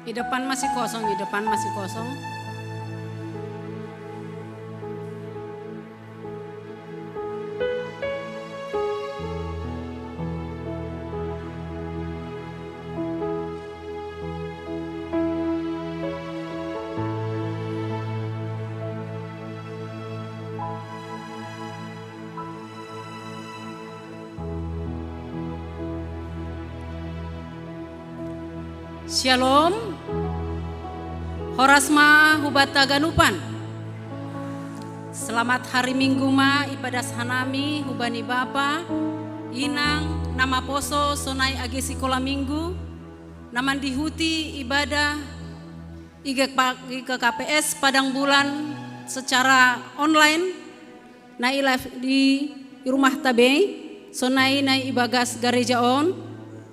Di depan masih kosong, di depan masih kosong. Shalom, Horasma hubata ganupan. Selamat hari Minggu ma ibadah hanami hubani bapa, inang nama poso sonai age sikola minggu, naman dihuti ibadah ke KPS Padang Bulan secara online, nai live di rumah tabe, sonai nai ibagas gereja on.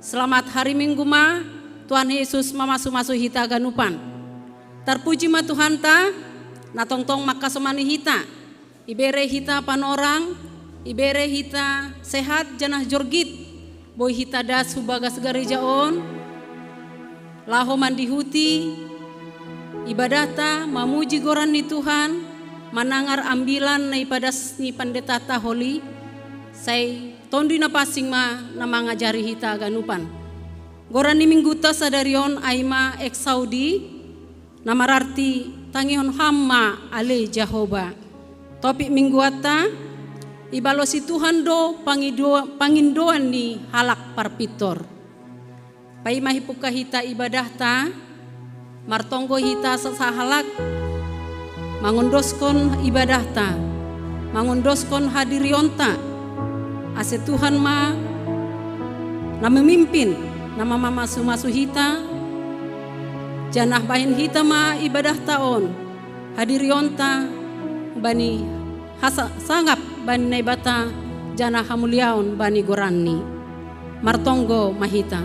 Selamat hari Minggu ma. Tuhan Yesus mamasu-masu hita ganupan. Terpuji ma Tuhan ta, na tongtong maka somani hita. Ibere hita panorang, ibere hita sehat janah jorgit. Boy hita das hubagas gereja on. Laho mandihuti, ibadata mamuji goran ni Tuhan, manangar ambilan na ipadas ni pandeta ta holi. Say tondi na pasing ma na mangajari hita ganupan. Goran ni minggu ta sadarion aima ek Saudi namararti tangihon hamma ale Jehovah. Topik minggu ata ibalosi Tuhan do pangindoan ni halak parpitor. Pai mahipuka hita ibadah ta martonggo hita sahalak mangundoskon ibadah ta mangundoskon hadirion ta ase Tuhan ma na memimpin nama mama sumasu hita janah bahin hita ma ibadah taon hadirionta bani hasa sangap bani naibata janah hamuliaon bani gorani martonggo mahita.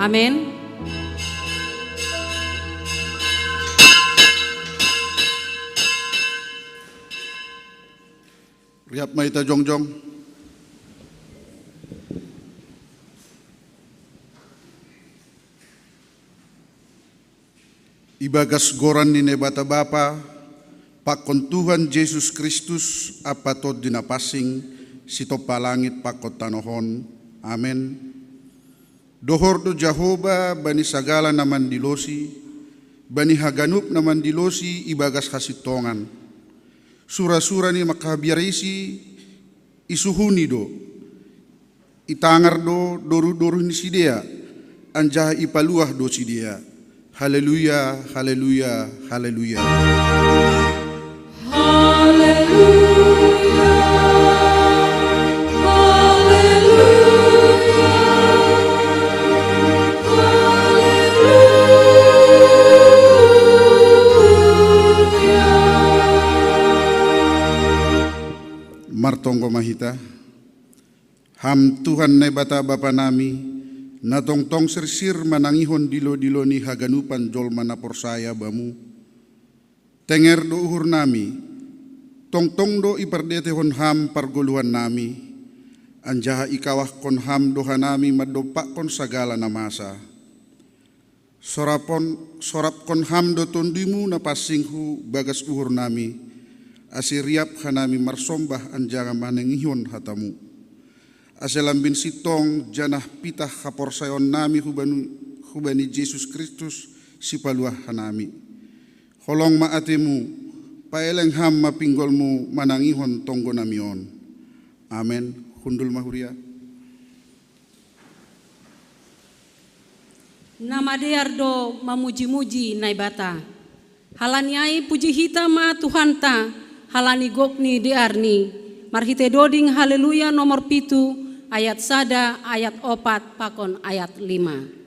Amin. Riap maita jongjong. Ibagas goran ni nebata bapa, pakon Tuhan Yesus Kristus apa to dinapasing sito palangit pakot tanohon. Amen. Dohor do Jehovah bani sagala naman dilosi, bani haganup naman dilosi ibagas hasitongan. Sura-sura ni makabiarisi isuhuni do itangar do doru-doru ni sidea anjah ipaluah do sidea. Haleluya, haleluya, haleluya. Haleluya, Martonggo mahita, ham Tuhan nebata bapa nami, na tongtong sersir manangihon dilo-dilo ni haganupan jol mana porsaya bamu. Tenger do uhur nami, tongtong do ipardetehon ham pargoluhan nami, anjaha ikawah kon ham doha nami madopak kon sagala namasa. Sorap kon ham do tondimu na pasinghu bagas uhur nami, asiriap hanami marsombah anjanga manengihon hatamu. Aselambin sitong janah pitah kaporsayon nami hubani Yesus Kristus si paluah hanami. Holong maatemu, paeleng ham mapinggolmu manangihon tonggo namion. Amen. Hundul mahuria. Nama deardo mamuji-muji naibata. Halaniai puji hita ma Tuhan ta. Halani gokni diarni marhite doding haleluya nomor pitu ayat sada ayat opat pakon ayat 5.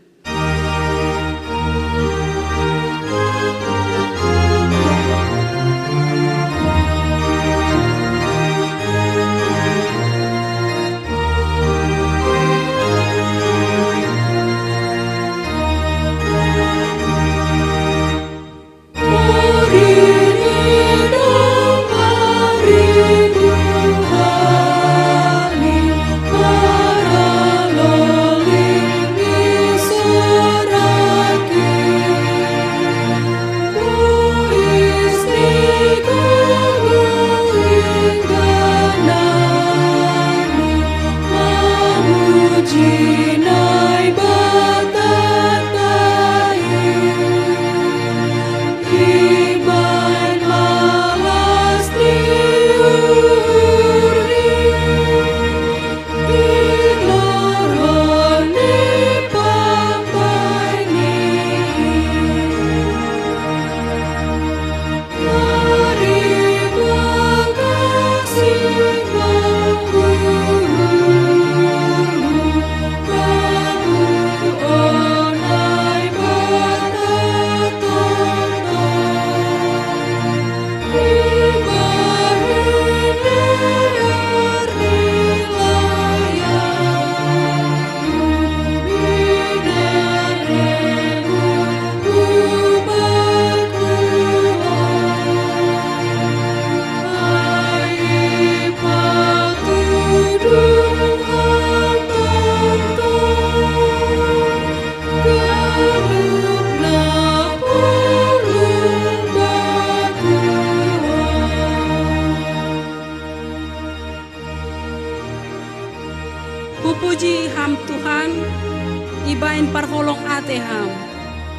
bain parholong ateham.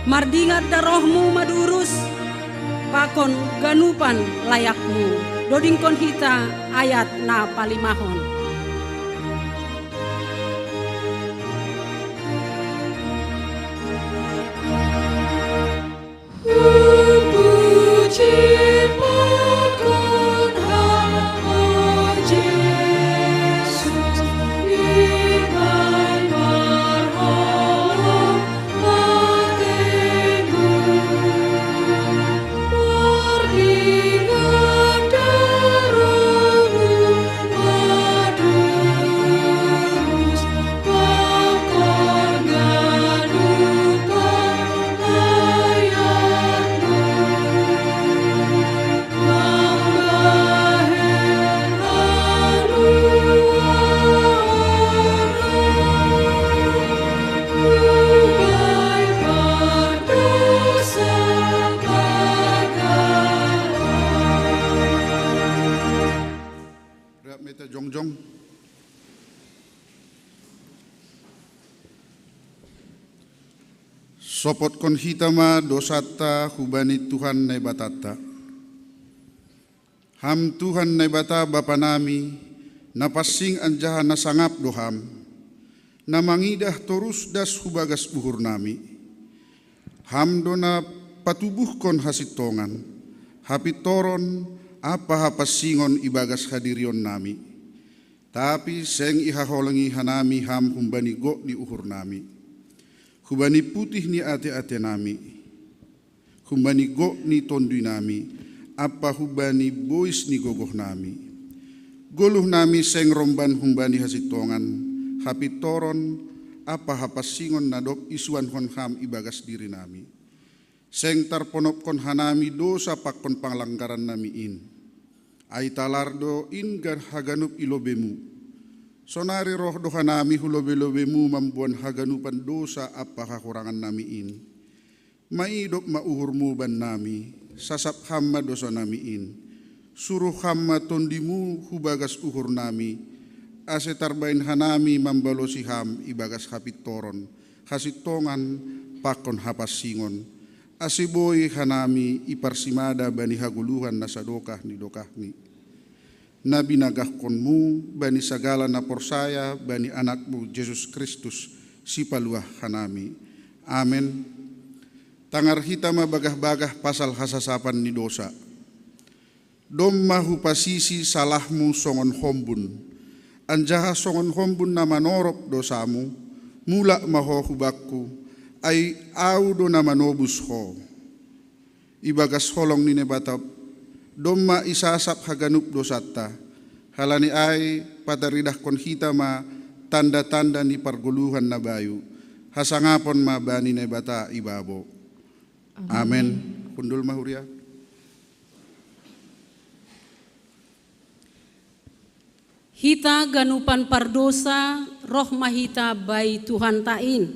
Mardingat darohmu madurus, pakon ganupan layakmu. Dodingkon hita ayat na palimahon. Jongjong. Sopot kon hitama dosata hubani Tuhan na batata. Ham Tuhan na bata bapa nami, napasing anjahan na sangap doham, na mangidah torus das hubagas buhur nami. Ham do na patubuh kon hasitongan, hapitoron apa hapasingon ibagas hadirion nami. Tapi seng ihaholangi hanami ham humbani go ni uhur nami. Humbani putih ni ate-ate nami. Humbani go ni tondui nami. Apa humbani bois ni gogoh nami. Goluh nami seng romban humbani hasitongan. Hapitoron apa hapasingon nadok isuan hon ham ibagas diri nami. Seng tarponop kon hanami dosa pakon panglanggaran nami in. Ai talardo ingar haganup ilobemu. Sonari roh doha nami hulobe-lobemu mambuan haganupan dosa apa kakurangan nami in. Maidop mauhurmu ban nami, sasap hamma dosa nami in. Suruh hamma tondimu hubagas uhur nami. Ase tarbain hanami mambalosi ham ibagas hapitoron. Hasitongan pakon hapasingon. Asiboy hanami iparsimada bani haguluhan na sadokah ni dokahni. Na binagahkonmu bani sagala na porsaya bani anakmu Jesus Kristus si paluah hanami. Amen. Tangar hita mabagah-bagah pasal hasasapan ni dosa. Domma hupasisi salahmu songon hombun. Anjaha songon hombun na manorop dosamu. Mula maho hubakku. Ay audo na manobus ho. Ibagas holong ni nebatab. Domma isasap haganup dosata. Halani ay pataridah kon hita ma tanda-tanda ni parguluhan na bayu. Hasangapon ma bani nebata ibabo. Amen. Kundul mahuria. Hita ganupan pardosa roh mahita bai Tuhan tain.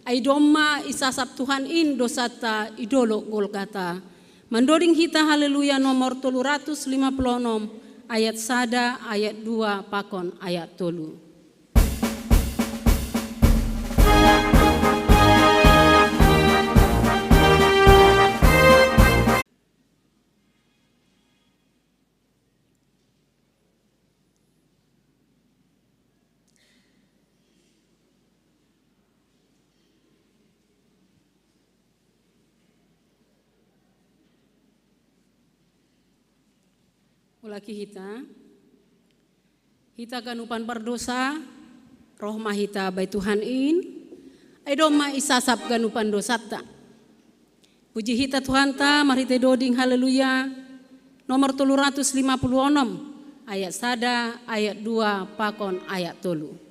Ay domma isasap Tuhan in dosata idolo Golgata. Mandoring hita haleluya nomor 356 ayat 1 ayat 2 pakon ayat 3. Ulaki hita ganupan berdosa, roh mahita bai Tuhan in, ay doma isasap ganupan dosata. Puji hita Tuhan ta, marite doding haleluya, nomor 356, ayat 1, ayat 2, pakon ayat 3.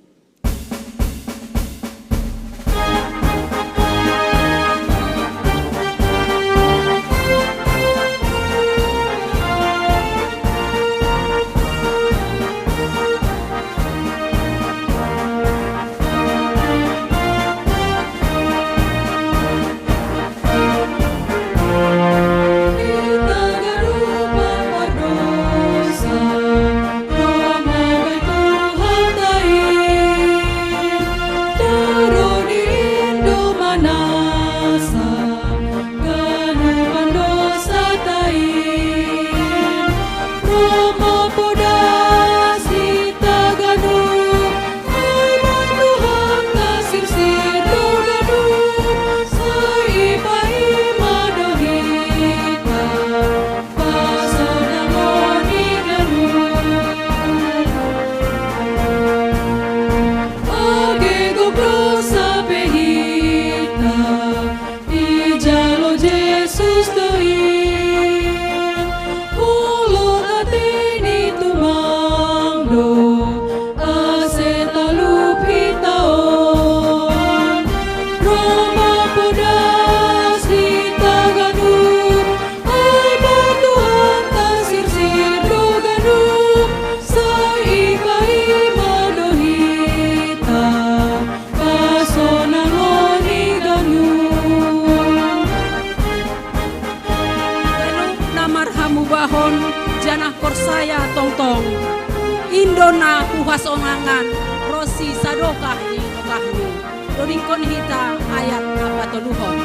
Dosa, Roma bai Tuhan tain. nomor hamu bahon janah porsaya tongtong Indona puhas onangan rosi sadokah ni dokahni dodingkon hita ayat apatoluhon.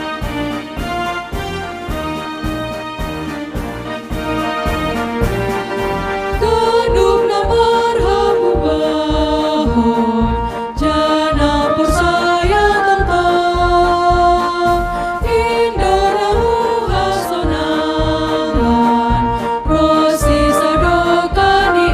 Kadung nomor hamu bahon janah porsaya tongtong Indona puhas onangan rosi sadokah ni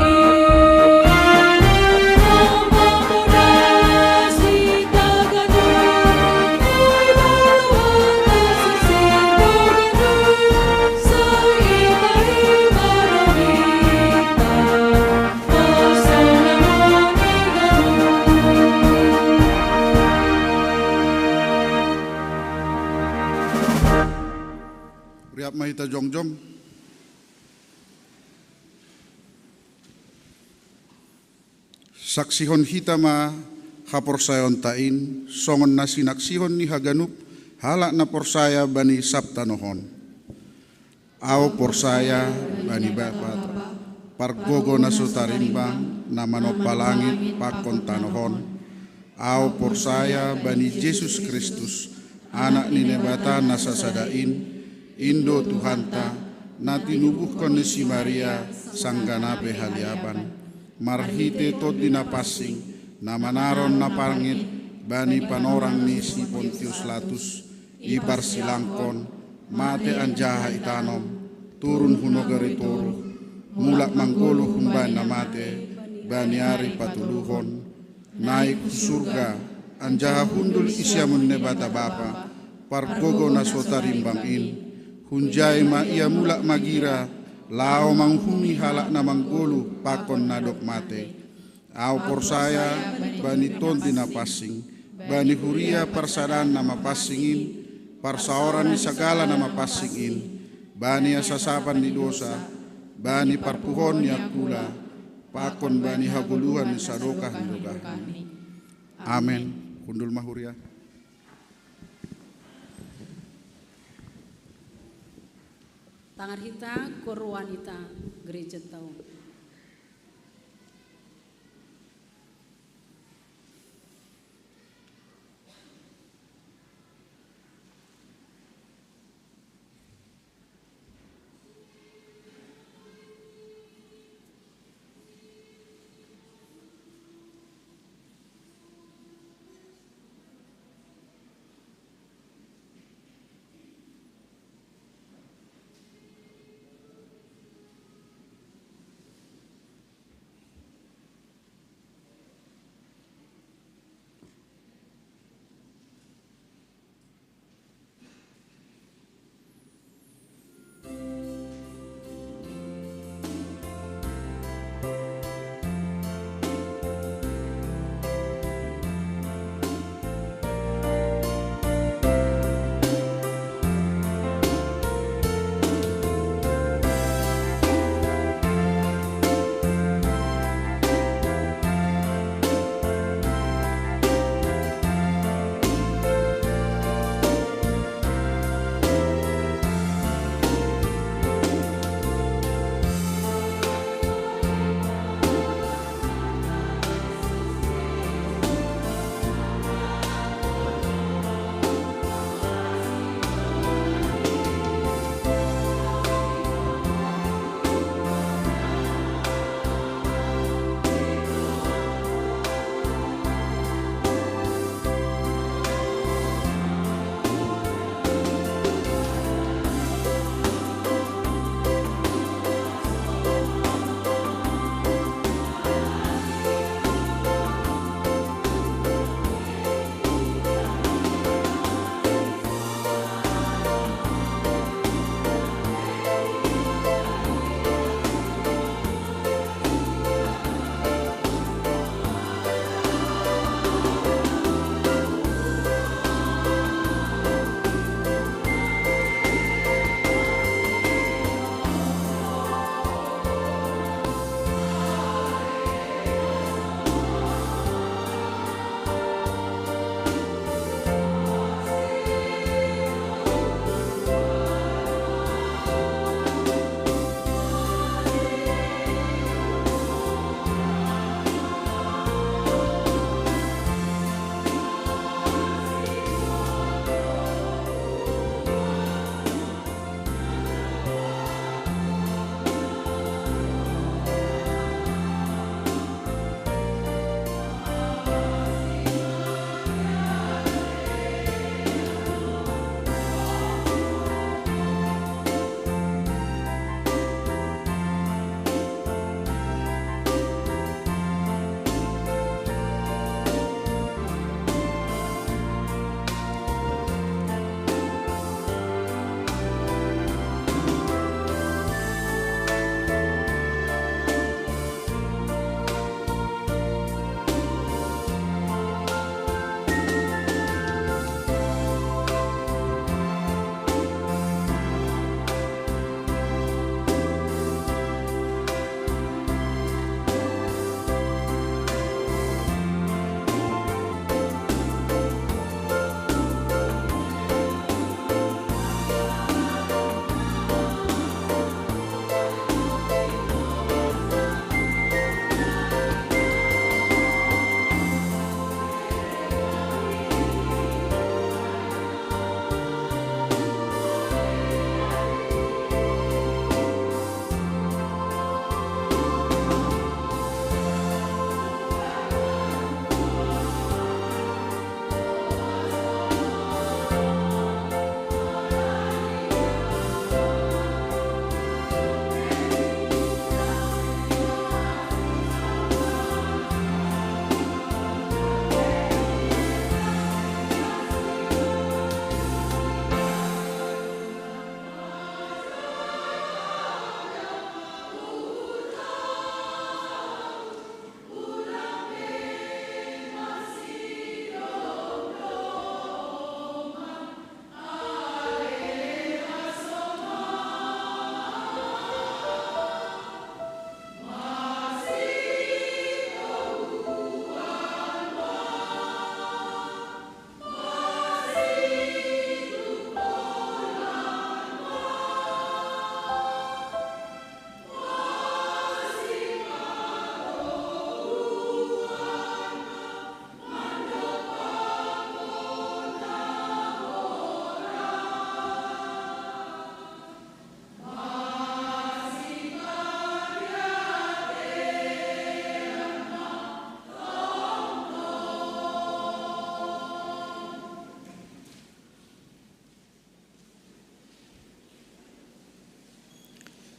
Riap mahita jongjong. Saksihon hitama haporsayon tain, songon na sinaksihon ni haganup, halak na porsaya bani saptanohon. Aw porsaya bani bapat, pargogo na sutarimbang, na manopalangit pakon tanohon. Aw porsaya bani Jesus Kristus, anak ni nebata na sasadain, Indo Tuhanta, na tinubuhkon ni si Maria, sangganape haliaban, marhite to dinapasing, na manaron na pangit, bani panorang ni si Pontius Latus, ibar silangkon, mate anjaha itanom, turun hunogari toro, mulak manggolo humban na mate, bani ari patuluhon, naik surga, anjaha hundul isyamun nebata bapa, pargogo na sotarimbangin, hunjai ma ia mulak magira, lao manghumi halak na manggolo pakon nadok mate. Au porsaya bani tonti na pasing, bani huria parsadan na mapasingin, parsaoran ni sagala na mapasingin, bani asasapan ni dosa, bani parpuhon ni akula, pakon bani haguluhan ni sadokah ni dogahni. Amen. Kundul mahuria. Tangan hita kur wanita gereja tau.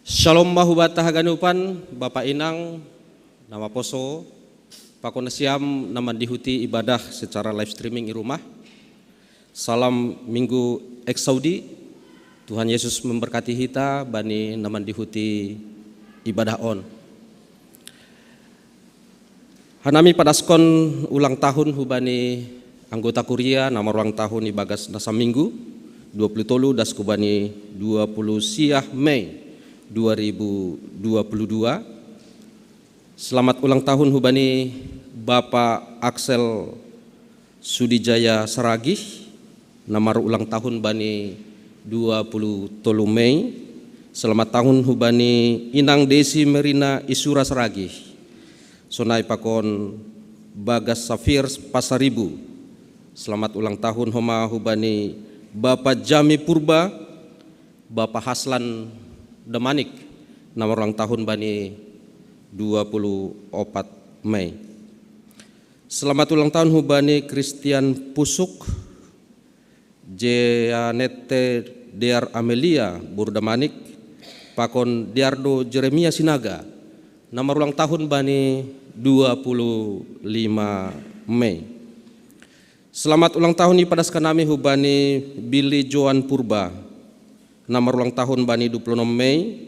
Shalom mahubata haganupan Bapak Inang, nama Poso, Pakon Siam naman dihuti ibadah secara live streaming di rumah. Salam Minggu Eks Saudi. Tuhan Yesus memberkati kita bani naman dihuti ibadah on. Hanami padaskon ulang tahun hubani anggota kuria nama ulang tahun ibagas nasa Minggu 20 das kubani 20 siah Mei 2022. Selamat ulang tahun hubani Bapak Axel Sudijaya Saragih, nama ulang tahun bani 20 Mei. Selamat tahun hubani Inang Desi Merina Isura Saragih. Sonai pakon Bagas Safir Pasaribu. Selamat ulang tahun homa hubani Bapak Jami Purba, Bapak Haslan Damanik, nama ulang tahun bani 24 Mei. Selamat ulang tahun hubani Christian Pusuk, Jeanette Dear Amelia Burdamanik, Pakon Diardo Jeremia Sinaga, nama ulang tahun bani 25 Mei. Selamat ulang tahun ipadaskan kami hubani Billy Joan Purba, nama ulang tahun bani 26 Mei.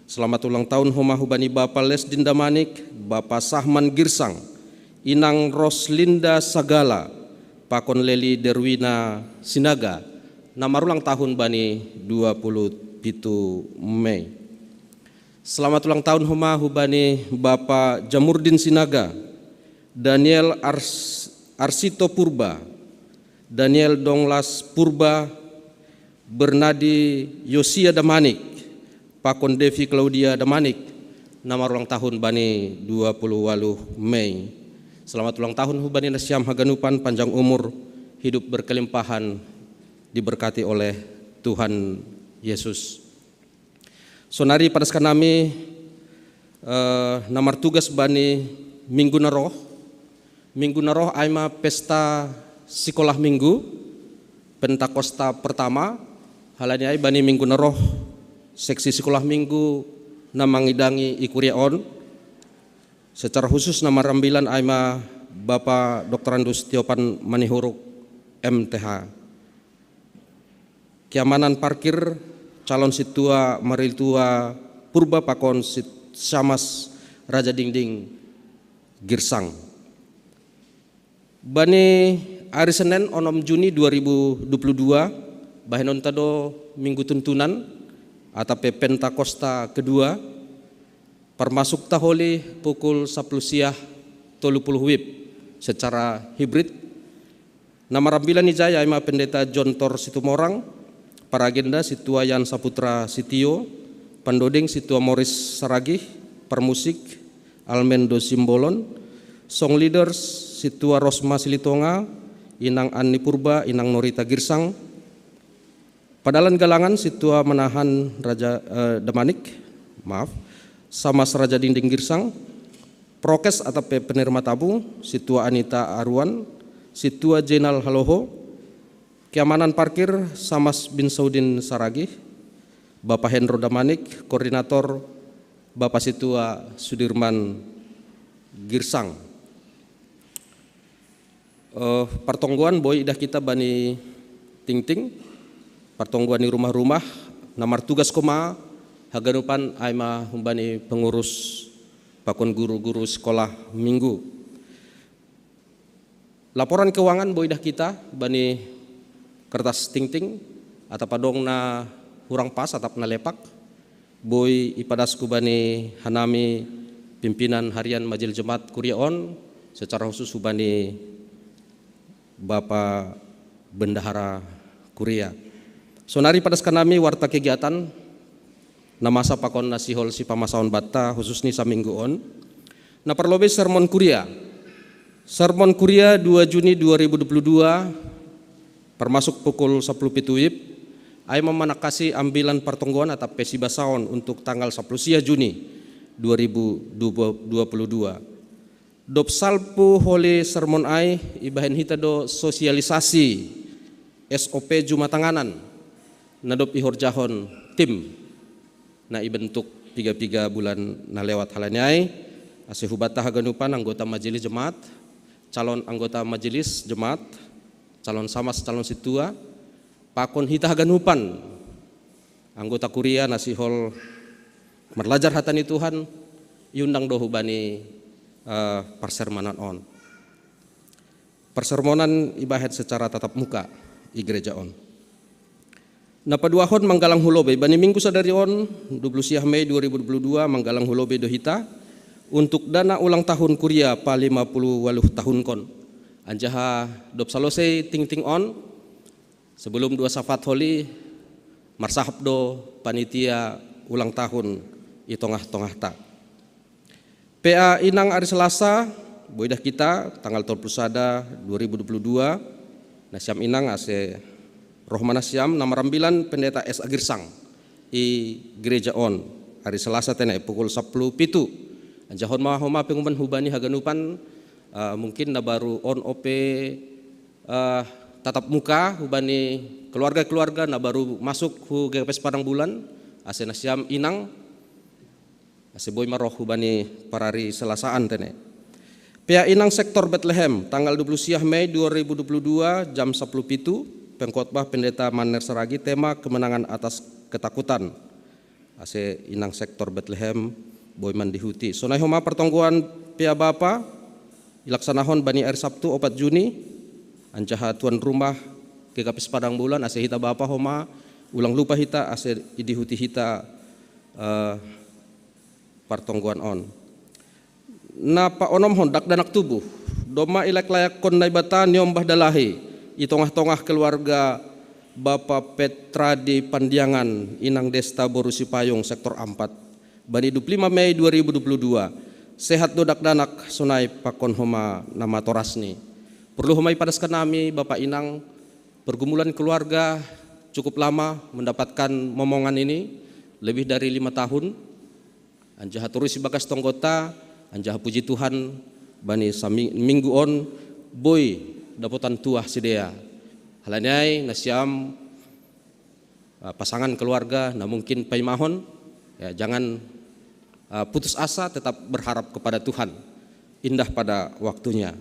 Selamat ulang tahun homa hubani Bapak Lesdin Damanik, Bapak Sahman Girsang, Inang Roslinda Sagala, Pakon Leli Derwina Sinaga, nama ulang tahun bani 27 Mei. Selamat ulang tahun homa hubani Bapak Jamurdin Sinaga, Daniel Arsito Purba, Daniel Donglas Purba, Bernadi Yosia Damanik, Pakon Devi Claudia Damanik, nama ulang tahun bani 28 Mei. Selamat ulang tahun hubani Nasyam Haganupan, panjang umur, hidup berkelimpahan, diberkati oleh Tuhan Yesus. Sonari padaskan kami namar tugas bani Minggu Naroh. Minggu Naroh aima pesta sekolah minggu Pentakosta pertama. Halani ai bani Minggu Naroh seksi sekolah minggu namangidangi ikuria on. Secara khusus nama rambilan aima Bapak Dr. Andus Tiopan Manihuruk MTH. Keamanan parkir calon situa Mariltua Purba Pakon Samas Raja Dingding Girsang. Bani hari Senin 6 Juni 2022 bahenon tado minggu tuntunan atau Pentakosta kedua permasuk taholi pukul 10 siah 30 WIB secara hibrid. Nama rambilan ijaya ima pendeta John Tor Situmorang, para agenda Situa Yan Saputra Sitio, Pandoding Situa Morris Saragih, permusik Almendo Simbolon, song leaders Situa Rosma Silitonga, Inang Anni Purba, Inang Norita Girsang, Padalan galangan Situa Menahan Raja Damanik, Samas Raja Dinding Girsang, Prokes atau penerima tabu Situa Anita Arwan, Situa Jenal Haloho, Keamanan parkir Samas bin Saudin Saragih, Bapak Hendro Damanik, Koordinator Bapak Situa Sudirman Girsang. Pertongguan boy idah kita bani ting-ting, pertongguan di rumah-rumah, namar tugas koma haganupan aima humbani pengurus pakon guru-guru sekolah minggu. Laporan keuangan boy idah kita bani kertas ting-ting atau padong na hurang pas atau na lepak boy ipadasku bani hanami pimpinan harian Majelis Jemaat Kuria On, secara khusus hubani Bapak Bendahara Kuria. Sonari padaskan kami warta kegiatan namasa pakon nasihol si pamasaon bata khusus ni sa minggu on. Na perlobe sermon Kuria. Sermon Kuria 2 Juni 2022 permasuk pukul 10 WIB ay memanakasi ambilan pertongguan atau pesibasaon untuk tanggal 10 Juni 2022. Dop salpu hole sermon ai ibahen hita do sosialisasi SOP Jumatanganan na dop ihorjahon tim na ibentuk piga bulan na lewat halanyai ase hubata haganupan anggota majelis jemaat, calon anggota majelis jemaat, calon samas, calon situa, pakon hita haganupan anggota kuria nasihol merlajar hatani Tuhan yundang dohu bani persermonan on. Persermonan ibahet secara tatap muka i gereja on. Na paduahon manggalang hulobe bani minggu sadari on 20 Mei 2022 manggalang hulobe dohita untuk dana ulang tahun kuria pa 58 tahun kon. Anjaha dop salose ting on sebelum dua safat holi marsahap do panitia ulang tahun i tongah-tongah ta. PA inang hari Selasa boidah kita tanggal 31 2022 nasiam inang ase Rohmana Siam namarambilan pendeta S. Agirsang i gereja on hari Selasa tene pukul 10 pitu. Anjahon mahoma penguman hubani haganupan mungkin na baru on op tatap muka hubani keluarga na baru masuk hu GKPS Padang Bulan ase nasiam inang ase boy maroh hubani parari Selasaan tene. Pia inang sektor Bethlehem tanggal 20 Mei 2022 jam 10 pitu. Pengkhotbah pendeta Maner Saragi tema kemenangan atas ketakutan ase inang sektor Bethlehem boy mandihuti. Sonai homa pertongguan pia bapa ilaksanahon bani air Sabtu 4 Juni anjaha tuan rumah GKPS Padang Bulan ase hita bapa homa ulang lupa hita ase idihuti hita pertongguan on. Na pa onom hondak danak tubuh doma ilak layak kon naibata nyombah dalahi i tongah-tongah keluarga Bapak Petra di Pandiangan Inang Desta Borusi Payung sektor 4 bani 25 Mei 2022 sehat dodak danak sunai pakon homa nama torasni perlu homai padaskan nami Bapak Inang pergumulan keluarga cukup lama mendapatkan momongan ini lebih dari 5 tahun anjaha turusi bagas tonggota anjaha puji Tuhan bani minggu on boy daputan tuah sidea halanyai nasiam pasangan keluarga na mungkin paimahon ya, jangan putus asa, tetap berharap kepada Tuhan, indah pada waktunya.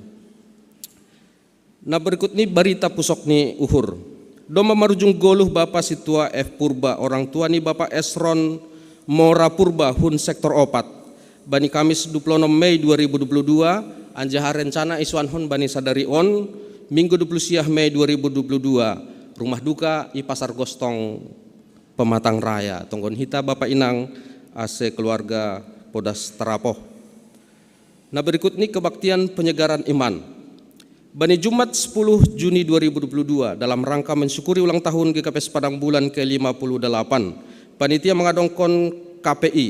Nah berikut ini berita pusok ni uhur doma marujung goluh Bapak Situa F Purba orang tua ni Bapak Esron Mora Purba hun sektor 4 bani Kamis 26 Mei 2022 anjaha rencana isuan hon bani sadari on Minggu 20 Mei 2022 rumah duka i Pasar Gostong Pematang Raya tonggon hita Bapak Inang ase keluarga Podas Terapoh. Nah berikut ini kebaktian penyegaran iman bani Jumat 10 Juni 2022 dalam rangka mensyukuri ulang tahun GKPS Padang Bulan ke-58 panitia mengadongkon KPI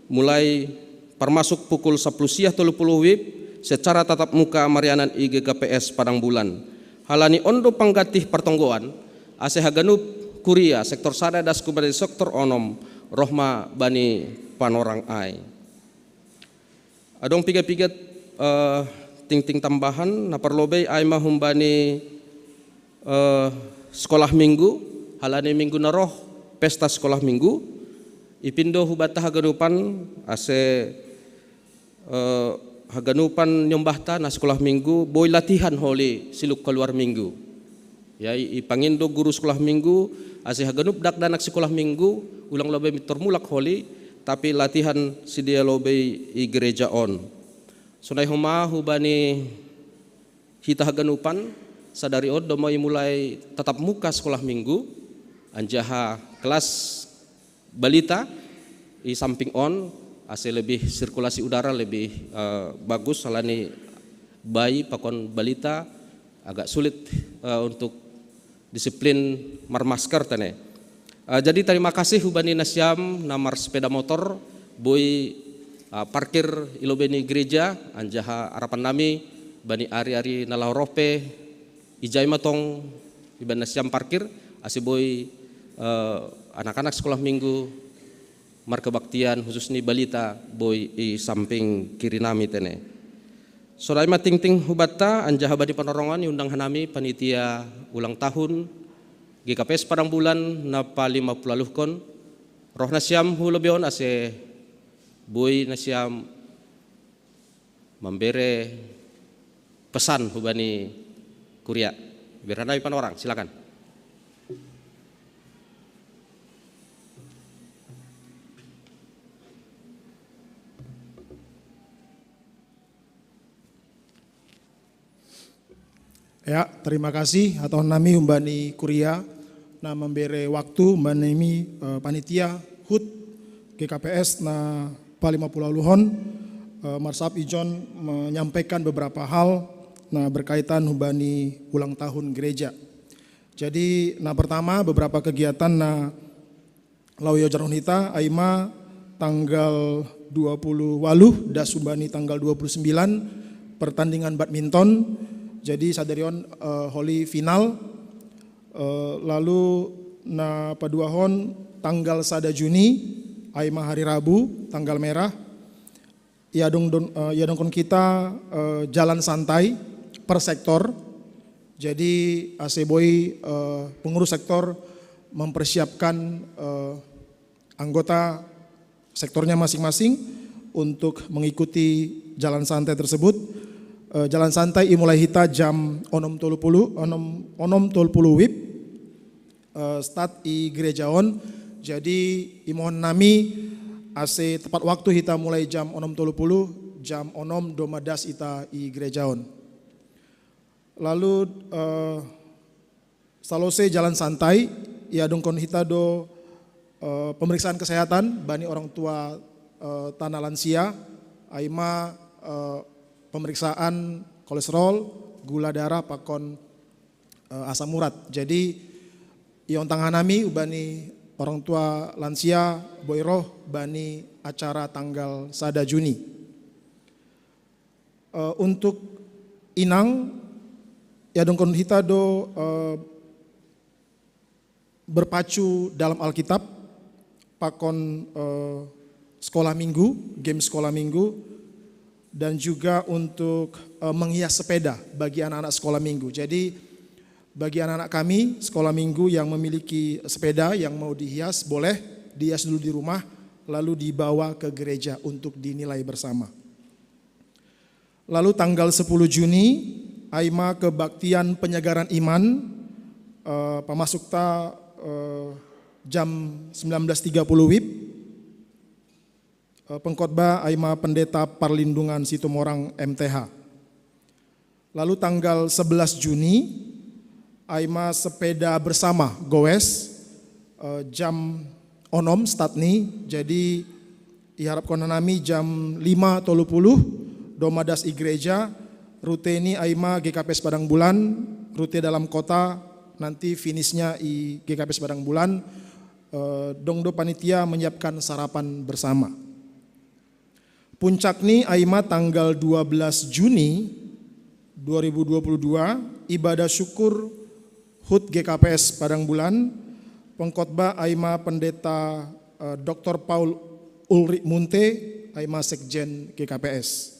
mulai permasuk pukul 10 siang 30 WIB secara tatap muka Marianan IGKPS Padang Bulan. Halani ondo panggatih pertonggoan ase haganup kuria sektor sada dasku bani sektor onom rohma bani panorang ai. Adong piga-piga ting-ting tambahan na perlobe ai mahum bani sekolah minggu halani minggu naroh pesta sekolah minggu ipindo hubata haganupan ase haganupan nyombahta na sekolah minggu boy latihan holi siluk keluar minggu ya ipangindo guru sekolah minggu ase haganup dak danak sekolah minggu ulang lobe termulak holi tapi latihan sidia lobe i gereja on sunai homa hubani hita haganupan sadari od domai mulai tatap muka sekolah minggu anjaha kelas balita i samping on ase lebih sirkulasi udara lebih bagus salani bayi pakon balita agak sulit untuk disiplin marmasker tane. Jadi terima kasih hubani nasiam namar sepeda motor boy parkir ilobeni gereja anjaha harapan nami bani ari-ari nalaurope ijai matong iban nasiam parkir ase boy anak-anak sekolah minggu markebaktian khusus ni balita boy i samping kiri nami tene. Sodai ting-ting hubata anjaha bani panorongan undang hanami panitia ulang tahun GKPS Padang Bulan na pa 50 kon roh nasiam hulobion ase Boy na siya memberi pesan hubani Kuria. Berhanai pan orang, silakan. Ya, terima kasih atau nami umbani Kuria na memberi waktu umbani panitia HUT GKPS na Palima Pulau Luhon Marsap Ijon menyampaikan beberapa hal na berkaitan umbani ulang tahun gereja. Jadi na pertama beberapa kegiatan na Lauyo Jarunhita Aima tanggal 20 waluh das umbani tanggal 29 pertandingan badminton. Jadi sadarion Holy final lalu na paduahon tanggal 1 Juni Aima hari Rabu tanggal merah yadong kita jalan santai per sektor. Jadi Aseboy pengurus sektor mempersiapkan anggota sektornya masing-masing untuk mengikuti jalan santai tersebut. Jalan santai imulai hita jam 6.30 WIB start i gerejaon. Jadi imohon nami ase tepat waktu hita mulai jam 6.30 jam 6 domadas ita i gerejaon. Lalu salose jalan santai ya dongkon hita do pemeriksaan kesehatan bani orang tua tanah lansia Aima pemeriksaan kolesterol, gula darah, pakon asam urat. Jadi ion tanganami ubani orang tua lansia boiroh bani acara tanggal 1 Juni. Untuk inang ya dongkon hita do berpacu dalam Alkitab pakon sekolah minggu, game sekolah minggu, dan juga untuk menghias sepeda bagi anak-anak sekolah minggu. Jadi bagi anak-anak kami sekolah minggu yang memiliki sepeda yang mau dihias, boleh dihias dulu di rumah lalu dibawa ke gereja untuk dinilai bersama. Lalu tanggal 10 Juni Aima kebaktian penyegaran iman pamasukta jam 19.30 WIB. Pengkhotbah Aima Pendeta Perlindungan Situmorang MTH. Lalu tanggal 11 Juni Aima sepeda bersama goes jam onom statni. Jadi iharapkan nami jam 5.30 domadas i gereja. Rute ini Aima GKPS Padang Bulan, rute dalam kota nanti finishnya i GKPS Padang Bulan. Dongdo panitia menyiapkan sarapan bersama. Puncak nih Aima tanggal 12 Juni 2022 ibadah syukur HUT GKPS Padang Bulan. Pengkhotbah Aima Pendeta Dr. Paul Ulrich Munte Aima Sekjen GKPS.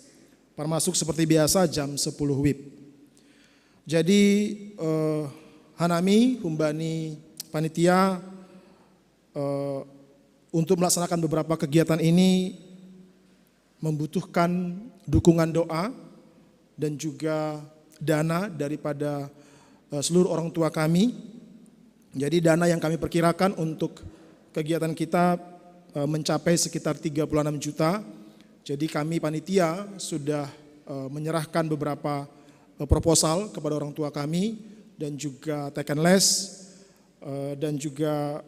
Termasuk seperti biasa jam 10 WIB. Jadi Hanami Humbani panitia untuk melaksanakan beberapa kegiatan ini membutuhkan dukungan doa dan juga dana daripada seluruh orang tua kami. Jadi dana yang kami perkirakan untuk kegiatan kita mencapai sekitar 36 juta. Jadi kami panitia sudah menyerahkan beberapa proposal kepada orang tua kami dan juga taken less dan juga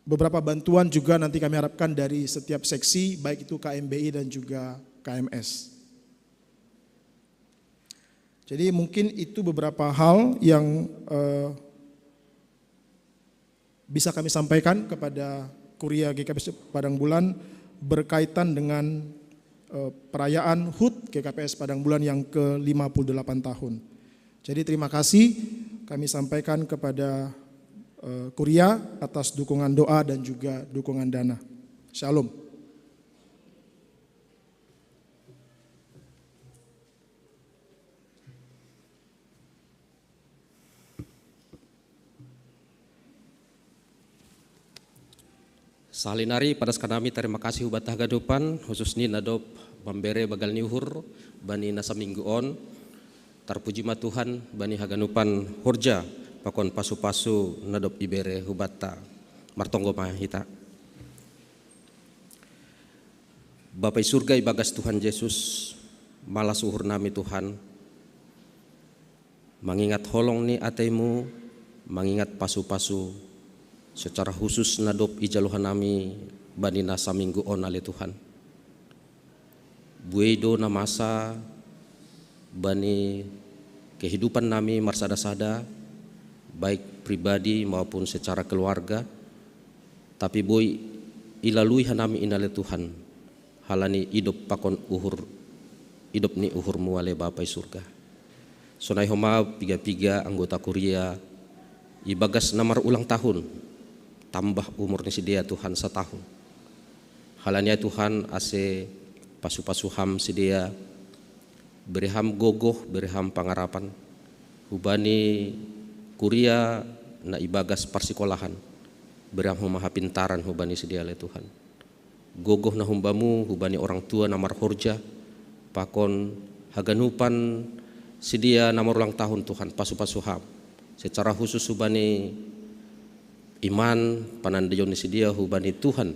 beberapa bantuan juga nanti kami harapkan dari setiap seksi, baik itu KMBI dan juga KMS. Jadi mungkin itu beberapa hal yang bisa kami sampaikan kepada Kuria GKPS Padang Bulan berkaitan dengan perayaan HUT GKPS Padang Bulan yang ke-58 tahun. Jadi terima kasih kami sampaikan kepada Kuria atas dukungan doa dan juga dukungan dana. Shalom. Salinari pada sekanami terima kasih ubat hagadupan khusus ni nadop membere bagal niuhur bani nasa mingguon terpuji ma Tuhan bani haganupan horja pakon pasu-pasu nadop ibere hubata martonggo mahita. Bapak surga ibagas Tuhan Yesus malas uhur nami Tuhan mengingat holong ni atemu mengingat pasu-pasu secara khusus nadop ijaluhan nami bani nasa minggu on ale Tuhan. Buedo na masa bani kehidupan nami marsada-sada baik pribadi maupun secara keluarga, tapi boy ilalui hanami inale Tuhan halani hidup pakon uhur hidup ni uhur muale Bapai surga. Sonai homa piga-piga anggota kuria ibagas namar ulang tahun tambah umur ni sedia Tuhan setahun. Halanya Tuhan ase pasu-pasu ham sedia beriham gogoh beriham pangarapan hubani kuria na ibagas parsikolahan beriham humaha pintaran hubani sedia le Tuhan. Gogoh na humbamu hubani orang tua namar horja pakon haganupan sedia namar ulang tahun Tuhan pasu-pasu ham secara khusus hubani iman panandayon ni sedia hubani Tuhan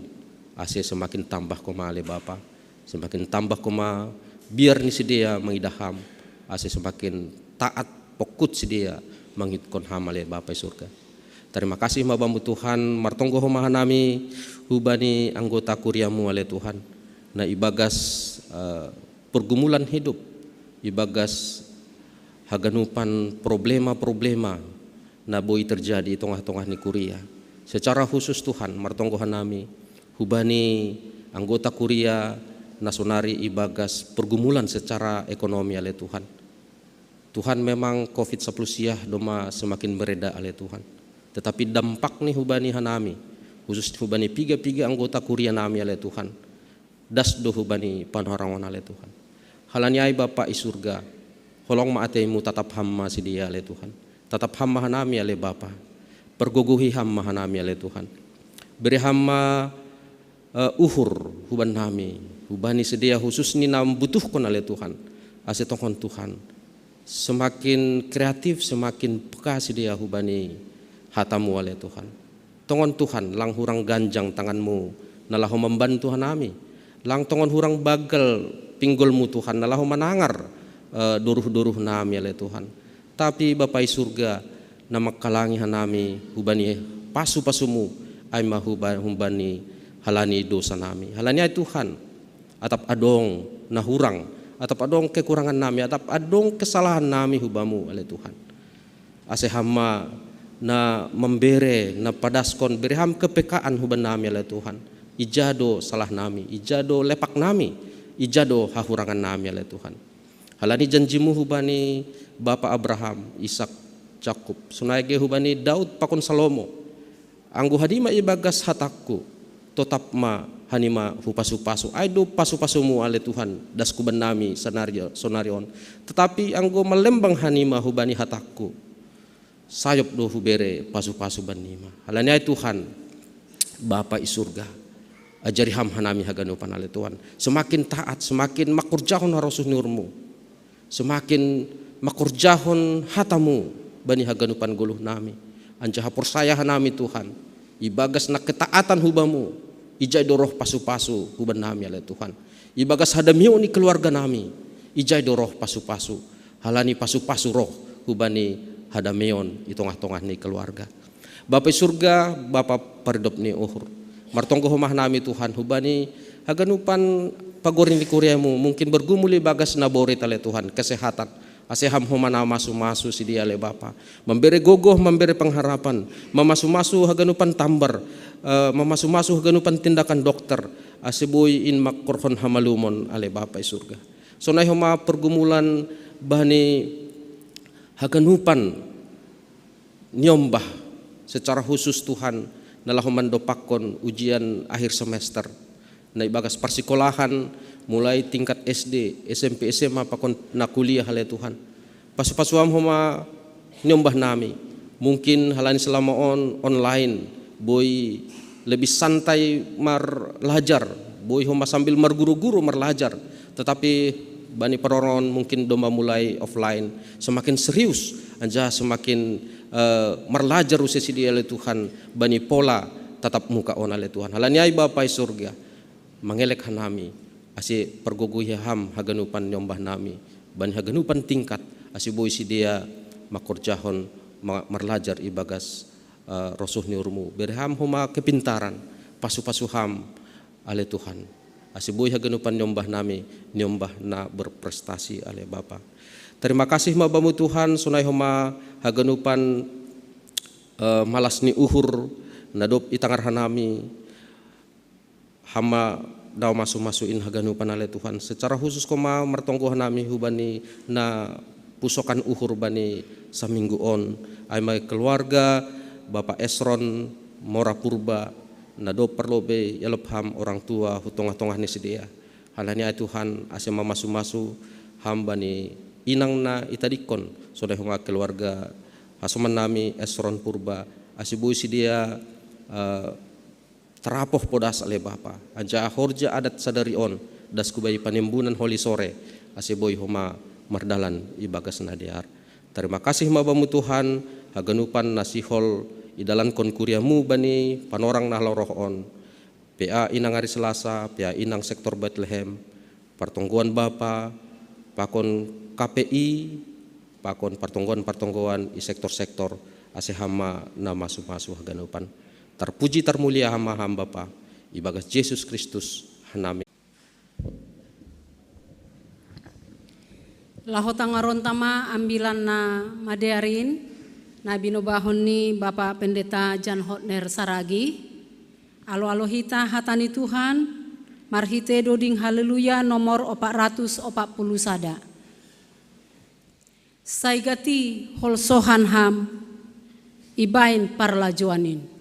ase semakin tambah koma ale Bapa semakin tambah koma biar ni sedia mengidaham ase semakin taat pokut sedia menghitkon ham ale Bapa surga. Terima kasih mabamu Tuhan martonggo homahanami hubani anggota kuriamu ale Tuhan na ibagas pergumulan hidup ibagas haganupan problema-problema na boy terjadi tengah-tengah ni kuria. Secara khusus Tuhan martonggohan nami hubani anggota kuria nasonari ibagas pergumulan secara ekonomi ale Tuhan. Tuhan memang COVID-19 siah doma semakin bereda ale Tuhan. Tetapi dampak nih hubani hanami khusus hubani piga-piga anggota kuria nami ale Tuhan. Das do hubani panorangon ale Tuhan. Halanyai Bapa isurga holong maatemu tatap hamma sidia ale Tuhan. Tatap hamma hanami ale Bapa pergogohi hamma hanami ale Tuhan beri hamma uhur huban nami hubani sedia khusus ni nam butuhkon ale Tuhan ase tongkon Tuhan semakin kreatif semakin peka sedia hubani hatamu ale Tuhan tongon Tuhan lang hurang ganjang tanganmu nalahu membantu hanami lang tongon hurang bagal pinggolmu Tuhan nalahu manangar duruh-duruh nami ale Tuhan. Tapi Bapai surga nama kalangi hanami hubani pasu-pasumu ay mahubani halani dosa nami halani ay Tuhan atap adong nahurang atap adong kekurangan nami atap adong kesalahan nami hubamu ale Tuhan ase hama na membere na padaskon berham kepekaan huban nami ale Tuhan ijado salah nami ijado lepak nami ijado hahurangan nami ale Tuhan halani janjimu hubani Bapa Abraham, Ishak, Jakub, sunayge hubani Daud pakon Salomo. Anggo hadima ibagas hatakku, totap ma hanima hupasu-pasu. Aido pasu-pasumu ale Tuhan, das kuban nami sonarion. Tetapi anggo melembang hanima hubani hatakku. Sayop do hubere pasu-pasu banima. Halanya Tuhan, Bapa isurga. Ajari ham hanami haganupan ale Tuhan. Semakin taat, semakin makurjahon harosuh nurmu. Semakin makurjahon hatamu bani haganupan guluh nami anjaha persayahan nami Tuhan ibagas na ketaatan hubamu ijai doroh pasu-pasu huban nami ale Tuhan ibagas hadamiu ni keluarga nami ijai doroh pasu-pasu halani pasu-pasu roh hubani hadameon i tongah-tongah ni keluarga. Bapak surga Bapa paridop ni uhur martonggo homah nami Tuhan hubani haganupan pagorin di kuriamu mungkin bergumuli bagas nabori ale Tuhan kesehatan aseham homana masu-masu si dia le Bapa memberi gogoh memberi pengharapan memasu-masu haganupan tambar memasu-masu haganupan tindakan dokter aseboy in makorhon hamalumon ale Bapa surga sonai homa pergumulan bani haganupan nyombah secara khusus Tuhan nalahoman dopakon ujian akhir semester na ibagas parsikolahan mulai tingkat SD, SMP, SMA pakon na kuliah hale Tuhan. Pasu-pasuam homa nyombah nami. Mungkin halani selama online boy lebih santai marlajar, boy homa sambil marguru-guru marlajar. Tetapi bani peroron mungkin domba mulai offline, semakin serius, anja semakin marlajar usesi dia oleh Tuhan, bani pola tatap muka on oleh Tuhan. Halanyai Bapai surga, mengelek hanami, asi pergoguhi ham haganupan nyombah nami, bani haganupan tingkat, asi boy si dia makorjahon marlajar ibagas rosuh niurmu, berham huma kepintaran, pasu-pasu ham oleh Tuhan. Asiboy haganupan nyombah nami, nyombah na berprestasi oleh Bapa. Terima kasih mabamu Tuhan, sunai homa haganupan malas ni uhur, nadop itangar hanami, hama daw masu-masuin haganupan oleh Tuhan. Secara khusus koma mertonggo hanami hubani na pusokan uhur bani saminggu on, ay may keluarga, Bapak Esron, Mora Purba, nado perlobe yalopham orang tua hutongah-tongah ni sedia. Halanya Tuhan asema masu-masu hamba ni inang na itadikon sodai honga keluarga hasuman nami Esron Purba asibu sedia terapoh podas ale Bapa. Anja horja adat sadari on das kubai panembunan holi sore asiboy homa mardalan ibagas nadiar. Terima kasih mabamu Tuhan haganupan nasihol idalan kon kuriamu bani panorang nah lorohon PA inang hari Selasa, PA inang sektor Bethlehem, pertongguan Bapa, pakon KPI, pakon pertongguan i sektor-sektor ase hama na masu-masu haganupan. Terpuji termulia hama hamba Bapa, ibagas Yesus Kristus hanami. Lahotangaron tama ambilan na madearin na binobahon ni Bapak Pendeta Jan Hotner Saragi. Alo-alo hita hatani Tuhan, marhite doding haleluya nomor 440 sada. Saigati holsohan ham, ibain parlajuanin.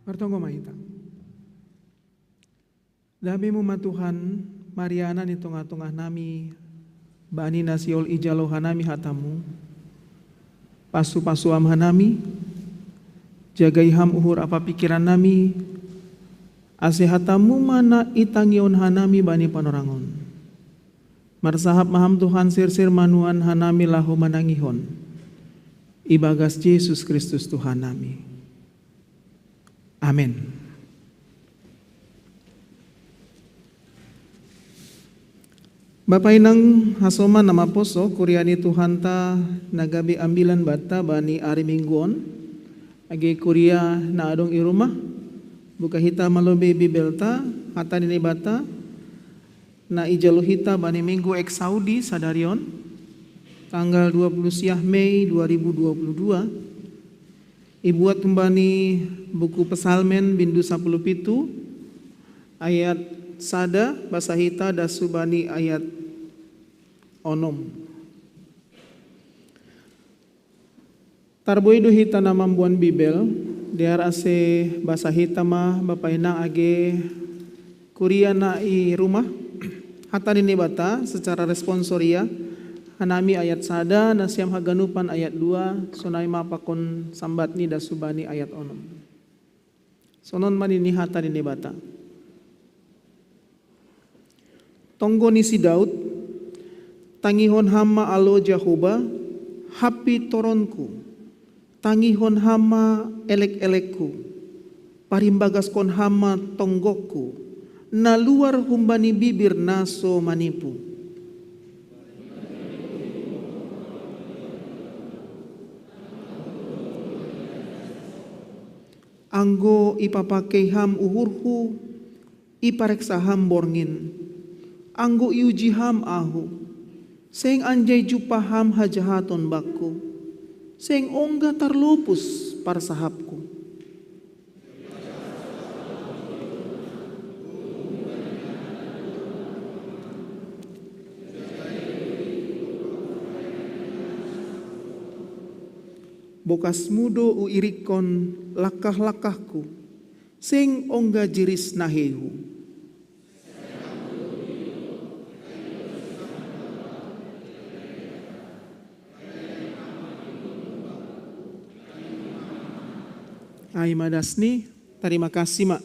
Martonggo mahita. Dabi mo matuhan Mariana ni tungah-tungah nami bani nasiol ijalo hanami hatamu. Pasu-pasu am hanami. Jagai ham uhur apa pikiran nami. Ase hatamu mana itangion hanami bani panorangon. Marsahap maham Tuhan sir-sir manuan hanami lahu manangihon. Ibagas Yesus Kristus Tuhan nami. Amin. Bapak inang hasoma nama poso kuriani Tuhan ta nagabi ambilan bata bani ari mingguon agi kuria na adong i rumah buka hita malobe bibelta hata nini bata na ijalo hita bani minggu ek Saudi sadarion tanggal 20 siah Mei 2022 ibuat kembali buku pesalmen bindu 17 ayat sada bahasa hita dasubani ayat onom. Tarboy do hita na mambuan Bibel, diar ase bahasa hita mah bapak inang age kuria na i rumah. Hata nini bata secara responsoria hanami ayat sada na siam haganupan ayat 2 sonai mapakon sambat ni dasubani ayat onom. Sonon manini hata nini bata. Tonggo ni si Daud, tangihon hama alo Jehovah, hapi toronku, tangihon hama elek-elekku, parimbagas kon hama tonggoku, na luar humbani bibir naso manipu. Anggo ipapakai ham uhurhu, ipareksa ham borngin. Anggo iuji ham ahu, seng anjay jupa ham hajahaton bakku, seng ongga tarlupus parsahapku. Bokas mudo uirikon lakah-lakahku, seng ongga jiris nahehu. Ay madasni, terima kasih mak.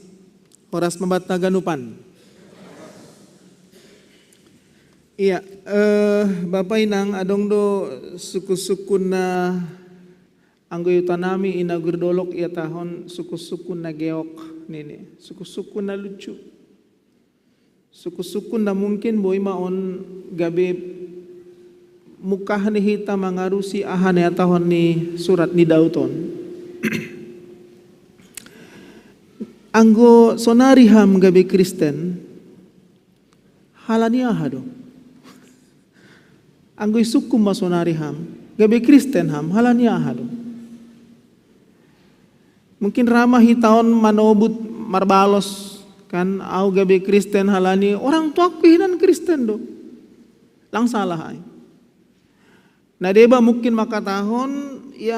Horas membata ganupan. Iya, Bapak inang adong do suku-suku na anggo yutanami inagur dolok ia tahun suku-suku na geok nini, suku-suku na lucu. Suku-suku na mungkin boy maon gabe mukah ni hita mangarusi ahan ya tahun ni surat ni Dauton. Anggo sonari ham gabe Kristen halani ahado. Anggo isukum masonari ham gabe Kristen ham halani ahado. Mungkin ramah hitaon manobut marbalos kan au gabe Kristen halani orang tua hinan Kristen do. Lang salah ay. Nah deba mungkin maka tahun ya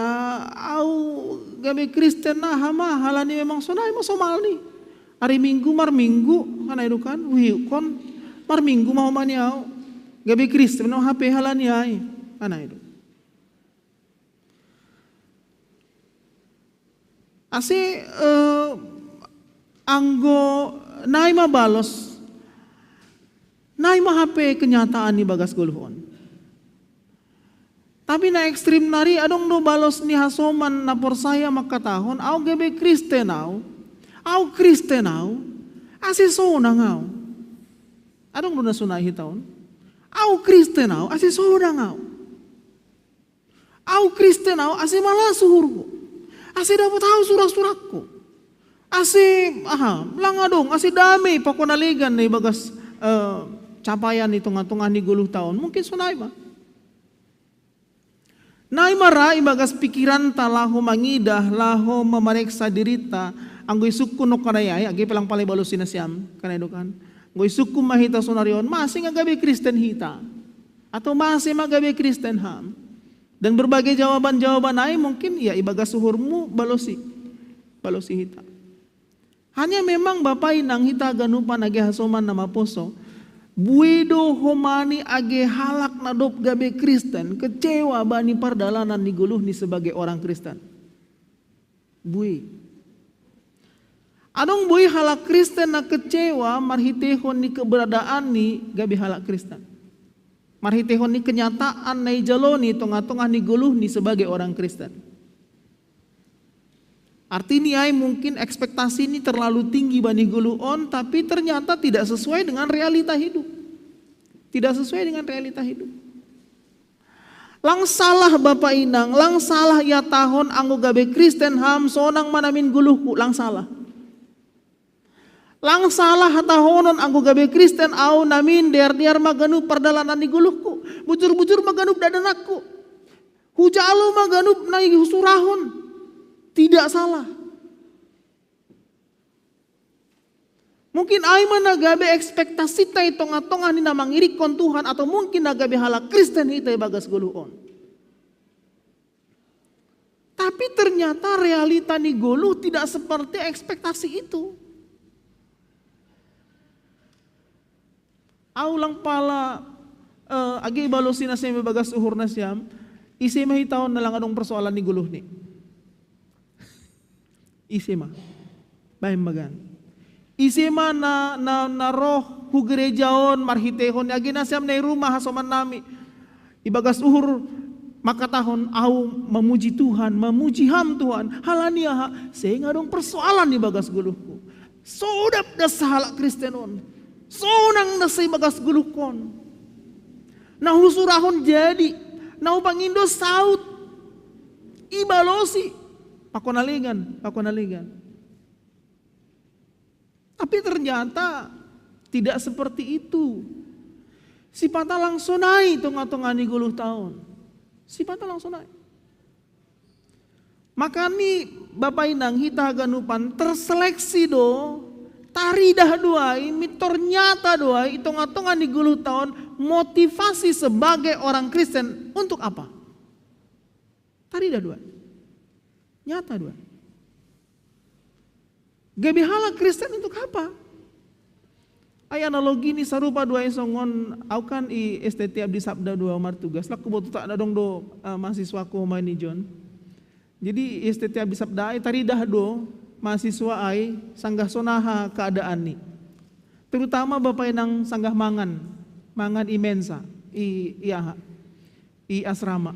au gabe Kristen nah hama halani memang sonai mo somal ni. Hari Minggu mar Minggu kana itu kan kon mar Minggu mau mani au gabe Kristen no HP halani ay kana itu. Ase anggo nai mabalos nai ma HP kenyataan ni bagas guluhon. Tapi na ekstrim nari adong do balos ni hasoman na porsaya makatahon au gebe Kristen au Kristen au ase sona ngau. Adong do na sunai hitaon. Au Kristen au ase sona ngau. Au Kristen au ase malah suhurku. Ase dapat tahu surak-surakku. Ase langa dong ase damai pakonaligan ni bagas capaian ni tungah-tungah ni 10 tahun. Mungkin sunai ba. Nai mara ibagas pikiran ta laho mangidah laho mamareksa dirita anggo isuku no karayay agi pelang palay balusin na siyam kana kan anggo isuku mahita sonarion masing agabe Kristen hita atau masih magabe Kristen ham dan berbagai jawaban-jawaban ay mungkin ya ibagas suhurmu balosi hita Hanya memang Bapak Inang hita ganupan age hasoman nama poso. Buedo homani age halak nadop gabe Kristen, kecewa bani pardalanan ni guluh ni sebagai orang Kristen. Bui. Adong bui halak Kristen na kecewa marhitehon ni keberadaan ni gabe halak Kristen. Marhitehon ni kenyataan na ijaloni tongah-tongah ni guluh ni sebagai orang Kristen. Artinya mungkin ekspektasi ini terlalu tinggi bani guluon, tapi ternyata tidak sesuai dengan realita hidup. Tidak sesuai dengan realita hidup. Lang salah Bapak Inang, lang salah ya tahun anggo gabe Kristen ham sonang manamin guluhku, lang salah. Lang salah tahonon anggo gabe Kristen au namin diar maganu perdalanan di guluhku. Bujur-bujur maganup dadanakku. Hujalo maganup nai surahon. Tidak salah. Mungkin aiman nagabe ekspektasi tay tonga-tonga ni namang irikon Tuhan, atau mungkin nagabe halak Kristen hitai bagas guluon. Tapi ternyata realita ni guluh tidak seperti ekspektasi itu. Aulang pala agi balosin na seme bagas uhur na siyam, isi mahitaon na lang anong persoalan ni guluh ni. Isema, bahem magan. Isema na roh hu gerejaon marhitehon agi na siyam na rumah hasoman nami. Ibagas uhur makatahon au memuji Tuhan, memuji ham Tuhan. Halania ha, sehingga dong persoalan ni bagas guluhku. Sodap da sahalak Kristenon. Sonang na say bagas guluhkon. Na husurahon jadi, na upangindo saut. Ibalosi. Pakonaligan. Tapi ternyata tidak seperti itu. Sipata langsung naik tonga-tonga ni guluh tahun. Sipata langsung naik. Maka ni Bapak Inang hita ganupan terseleksi do. Taridah doai, mitor nyata doai, tonga-tonga ni guluh tahun motivasi sebagai orang Kristen untuk apa? Taridah doai. Nyata dua. Gabe halak Kristen untuk apa? Ay analogi ni sarupa dua songon au kan i STT abdi sabda dua umar tugas laku botu tak ada dong do mahasiswa ko ni John. Jadi STT abdi sabda ay taridah do mahasiswa ay sanggah sonaha keadaan ni. Terutama Bapak Inang sanggah mangan imensa i asrama.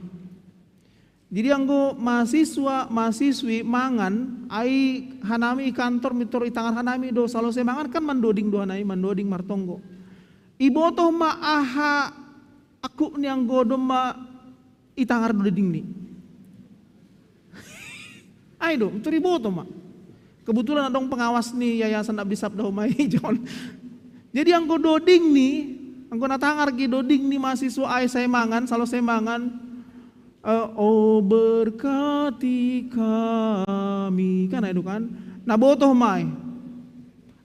Jadi anggo mahasiswi mangan ai hanami kantor mitor itangar hanami do salose mangan kan mandoding do hanai mandoding martonggo. Ibotoh ma aha aku ni anggo do ma itangar do ding ni. Ai do mitor ibotoh ma. Kebetulan adong pengawas ni Yayasan Abdi Sabda Homai John. Jadi anggo doding ni, anggo natangar gi doding ni mahasiswa ai saya mangan salose mangan. Oh berkati kami kan itu kan nabotoh mai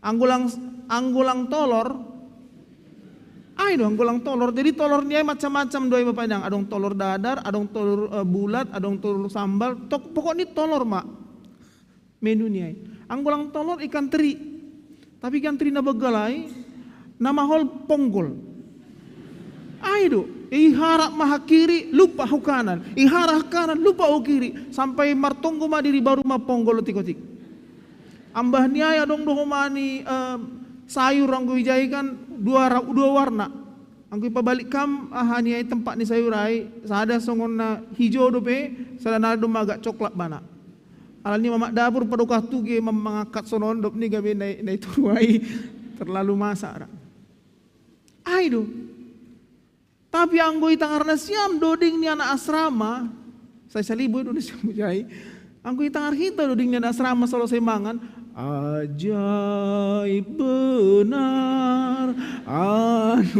anggulang tolor do anggulang tolor jadi tolor dia macam-macam doi Bapak Inang adong tolor dadar adong tolor bulat adong tolor sambal pokok ni tolor mak menu ni anggulang tolor ikan teri tapi ikan teri na begalai nama hol ponggol do iharap maha kiri lupa hu kanan, iharap kanan lupa hu kiri, sampai martonggo ma diri baru ma ponggol tikotik. Ambah niaya dong dohomani sayur anggo wijai kan dua warna. Anggo ipabalik kam niai tempat ni sayur ai, sada songon na hijau dope, sada na dom agak coklat bana. Alani mamak dapur padokah tuge mangangkat sonon dop ni gabe nai turuai terlalu masak. Do. Tapi anggo itangar na siam doding ni anak asrama, saya salibu Indonesia mujai. Anggo itangar kita doding ni anak asrama solo saya mangan, ajaib benar anugerah.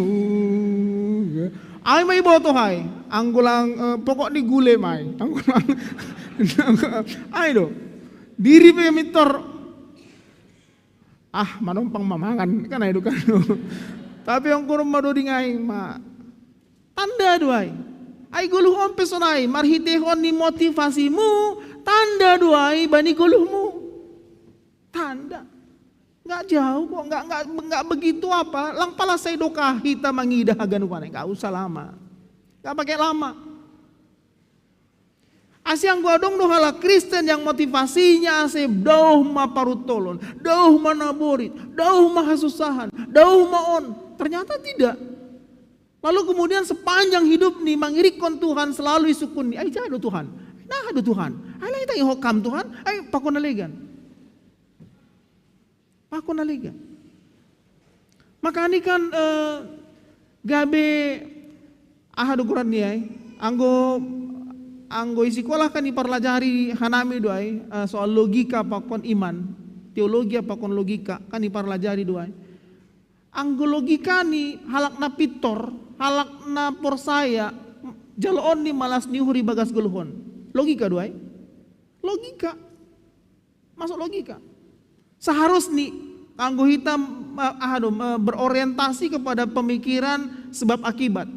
Ay may boto hay, anggo lang pokok ni gule may, anggo lang, ay do, diri pa mitor, manumpang mamangan kan ay do kan. Tapi ang kurang madoding ay tanda duai. Ai guluh on pesonai marhitehon ni motivasimu tanda duai bani guluhmu. Tanda. Nggak jauh kok, nggak begitu apa. Lang pala saya doka hita mangidah ganupan, nggak usah lama, nggak pakai lama. Asyang gua dong hala Kristen yang motivasinya ase dauh ma parutolon, dauh ma naborit, dauh ma hasusahan, dauh ma on. Ternyata tidak. Lalu kemudian sepanjang hidup nih mangirikon Tuhan selalu isukun nih, ay jado Tuhan, nah ado Tuhan, ay lang ita ihokam Tuhan, ay pakonalegan. Pakonalegan. Maka ini kan gabe ahadu Quran niya, anggo isi sekolah kan iparlajari hanami doai soal logika pakon iman, teologi pakon logika kan iparlajari doai. Anggo logika ni halak na pitor, halak na porsaya, jaloon ni malas ni huri bagas guluhon. Logika doai. Logika. Masuk logika. Seharusnya anggo hitam berorientasi kepada pemikiran sebab akibat.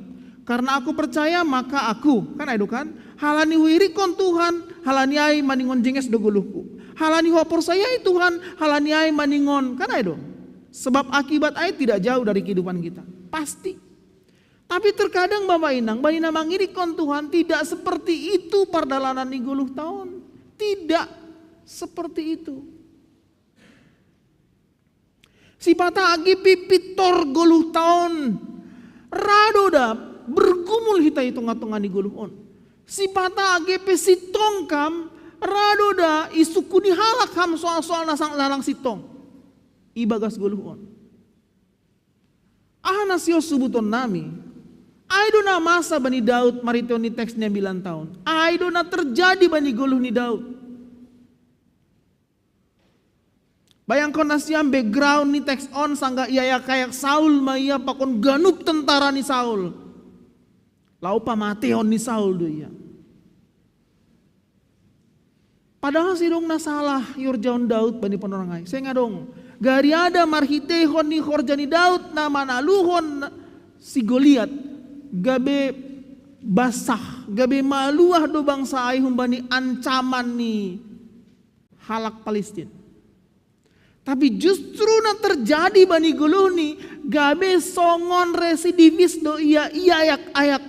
Karena aku percaya maka aku, kan itu kan? Halani huirikon Tuhan, halani ai maningon jenges doguluhku. Halani ho persayai Tuhan, halani ai maningon, kan itu? Sebab akibat ai tidak jauh dari kehidupan kita. Pasti. Tapi terkadang Bapak Inang, Banina mangirikon Tuhan tidak seperti itu pardalanan ni 20 tahun. Tidak seperti itu. Si pata agi pipitor 20 tahun. Rado dah bergumul hita hitung-hitungan ni 20 tahun. Si pata agi pesitong kam. Rado dah isukuni halak ham soal-soal nasang lalang sitong. Ibagas 20 tahun. Nasio subuton nami. Aido na masa bani Daud marito ni teksnya 9 tahun. Aido na terjadi bani guluh ni Daud. Bayangkan nasiam background ni teks on sangga iya kayak Saul maya pakon ganup tentara ni Saul. Lau pa mateon ni Saul do iya. Padahal sirung na salah yurjaon Daud bani penerangai. Saya ngadong. Gari ada marhitehon ni horjani Daud na manaluhon si Goliat. Gabe basah, gabe maluah do bangsa ai humbani ancaman ni halak Palestina. Tapi justru na terjadi bani guluh ni gabe songon residivis do iya ayak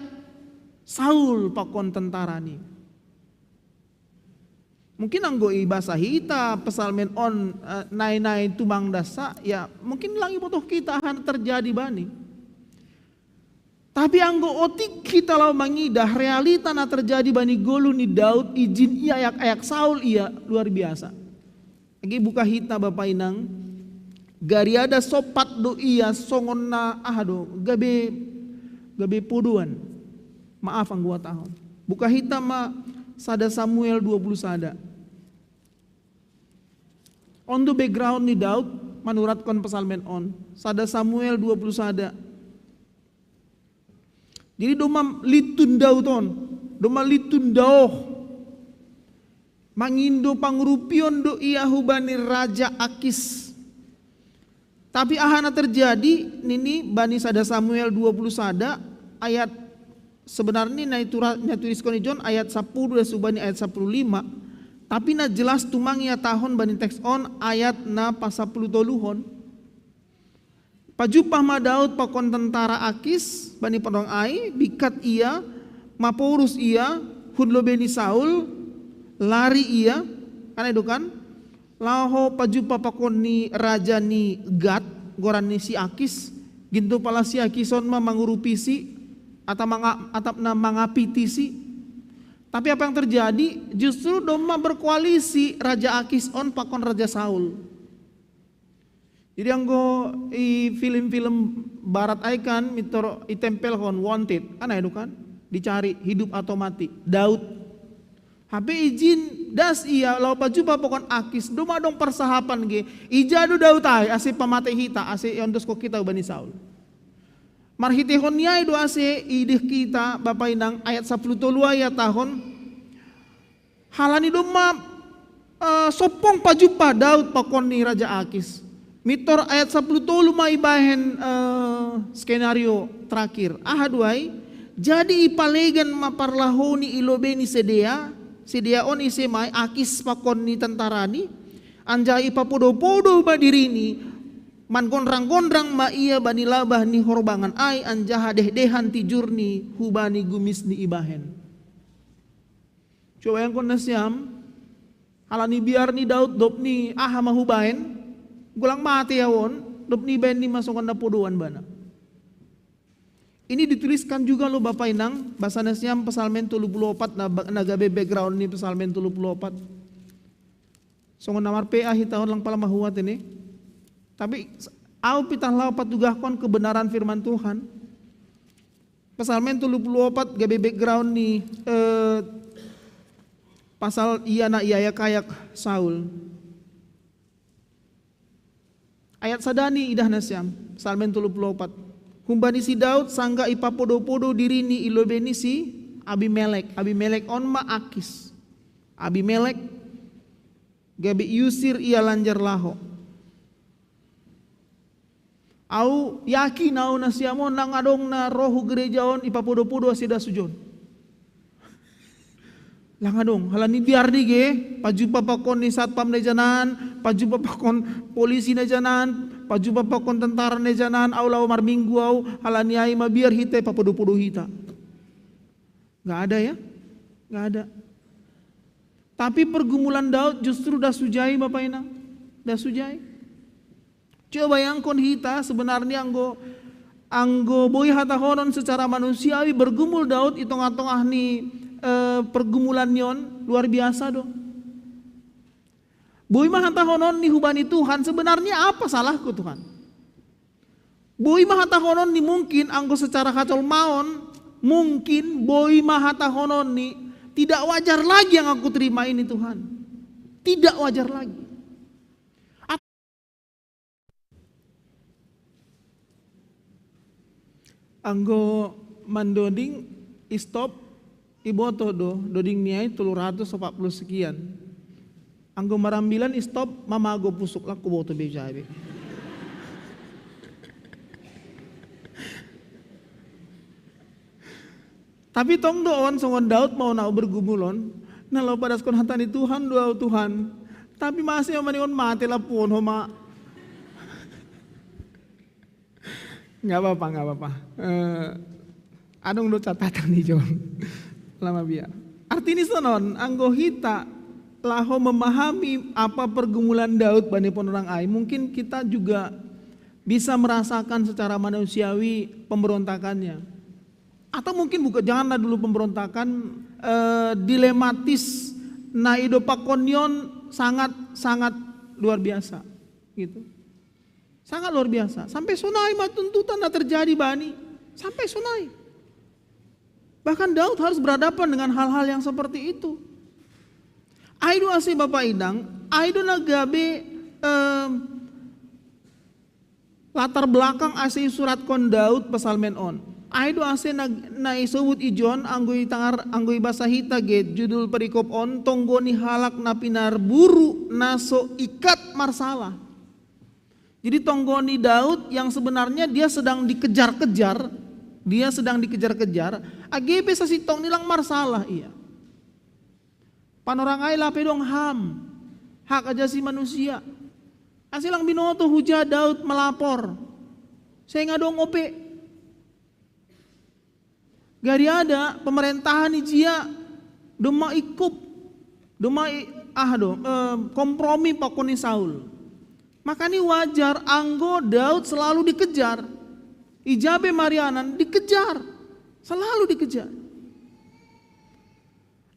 Saul pakon tentara ni. Mungkin anggo bahasa hita pesalmen on nai tumang dasa ya mungkin langi butuh kita akan terjadi bani. Tapi anggo otik kita lau mangidah realita na terjadi bani gulu ni Daud izin iya ayak Saul iya luar biasa. Lagi buka hita Bapak Inang gari ada sopat do iya songon na gabe puduan. Maaf anggo tahun. Buka hita ma sada Samuel 20 sada. On the background ni Daud manuratkan pesalmen on. Sada Samuel 20 sada. Jadi doma litun Daud on. Doma litun Daud. Mangindo pangrupion do iya hubani Raja Akis. Tapi ahana terjadi nini bani sada Samuel 20 sada ayat sebenarnya na tuliskoni John ayat 10 dan subani ayat 15. Tapi na jelas tumang ya tahun bani teks on ayat na pasapuluh toluhon. Pajupah ma Daud pakon tentara Akis bani pendong ai bikat ia maporus ia hudlo beni Saul lari ia kan itu kan laho pajupah pakon ni raja ni Gad goran ni si Akis gintu pala si Akison ma mangurupi si atau mangapiti si. Tapi apa yang terjadi? Justru doma berkoalisi Raja Akis on pakon Raja Saul. Jadi anggo film-film barat aikan mitor itempel kon wanted kan itu kan dicari hidup atau mati Daud. HP izin das iya lau pajupa pokon Akis doma dong persahapan ge ijadu Daud ai ase pamate hita ase yondos ko kita bani Saul. Marhitehon niay do ase idih kita Bapak Inang ayat 10 ayat tahun halani doma sopong pajupa Daud pakon ni Raja Akis mitor ayat 10 mai bahen skenario terakhir ahaduai jadi ipalegan maparlahoni ilobeni sedia on isemai Akis pakon ni tentarani anjai ipapodo-podo badirini Man gondrang-gondrang ma ia bani labah ni horbangan ai anjaha deh-dehan tijurni hubani gumis ni ibahen. Coba yang kon nasyam halani biar ni Daud dop ni aha mahubahen gulang mati yawon dop ni ben ni masukan na podoan bana. Ini dituliskan juga lo Bapak Inang bahasa nasyam Psalmen 34 na gabe background ni Psalmen 34. Songon namar PA hitahon lang pala mahuat ini. Tapi au pitah lau patugahkon kebenaran firman Tuhan. Psalmen 34 gabe background ni pasal iya na iya kayak Saul. Ayat sadani idah nasyam Psalmen 34. Humbani si Daud sangga ipa podo-podo diri ni ilobeni si Abimelek. Abimelek on ma Akis. Abimelek gabe yusir ia lanjar laho. Au yakin au nasiamon nang adong na rohu gerejaon ipa podo-podo asida sujon. Lang adong halani biar di ge paju papakon ni satpam na janan, paju papakon polisi na janan, paju papakon tentara na janan, au law mar minggu au halani ai ma biar hita ipa podo-podo hita. Enggak ada ya? Enggak ada. Tapi pergumulan Daud justru dah sujai Bapak Inang. Dah sujai. Coba bayangkan hita sebenarnya anggo boy hatahonon secara manusiawi bergumul Daud itu tengah-tengah ni pergumulan nyon luar biasa dong. Boy mah hatahonon ni hubani Tuhan sebenarnya apa salahku Tuhan? Boy mah hatahonon ni mungkin anggo secara kacau maon mungkin boy mah hatahonon ni tidak wajar lagi yang aku terima ini Tuhan. Tidak wajar lagi. Anggo mandoding stop iboto doding niai 340 sekian. Anggo marambilan stop mamago pusuk laku boto bejabe. Tapi tong doon songon Daud mau nau bergumulon nalo padas kon hatani Tuhan doa Tuhan. Tapi masih maningon mati lapun homa. Nggak apa-apa. Adong do catatan nih John. Lama biar. Artinya sonon anggo hita laho memahami apa pergumulan Daud bani pon orang ai. Mungkin kita juga bisa merasakan secara manusiawi pemberontakannya. Atau mungkin janganlah dulu pemberontakan dilematis na idopakonion sangat luar biasa gitu. Sangat luar biasa. Sampai sunai mah tuntutan terjadi bani. Sampai sunai. Bahkan Daud harus berhadapan dengan hal-hal yang seperti itu. Aido ase Bapak Idang, aido nagabe latar belakang ase surat kon Daud Psalmen on. Aido ase na isebut ijon anggoi bahasa hita get judul perikop on tonggoni halak na pinar buru naso ikat marsalah. Jadi tonggoni Daud yang sebenarnya dia sedang dikejar-kejar, AGB sasitong nilang marsalah iya. Panorangai lape dong ham, hak ajasi manusia. Asilang binoto huja Daud melapor, saya ngadong ope. Gari ada pemerintahan ijia, doma ikup, kompromi pakoni Saul. Maka ini wajar anggo Daud selalu dikejar. Ijabe Marianan dikejar. Selalu dikejar.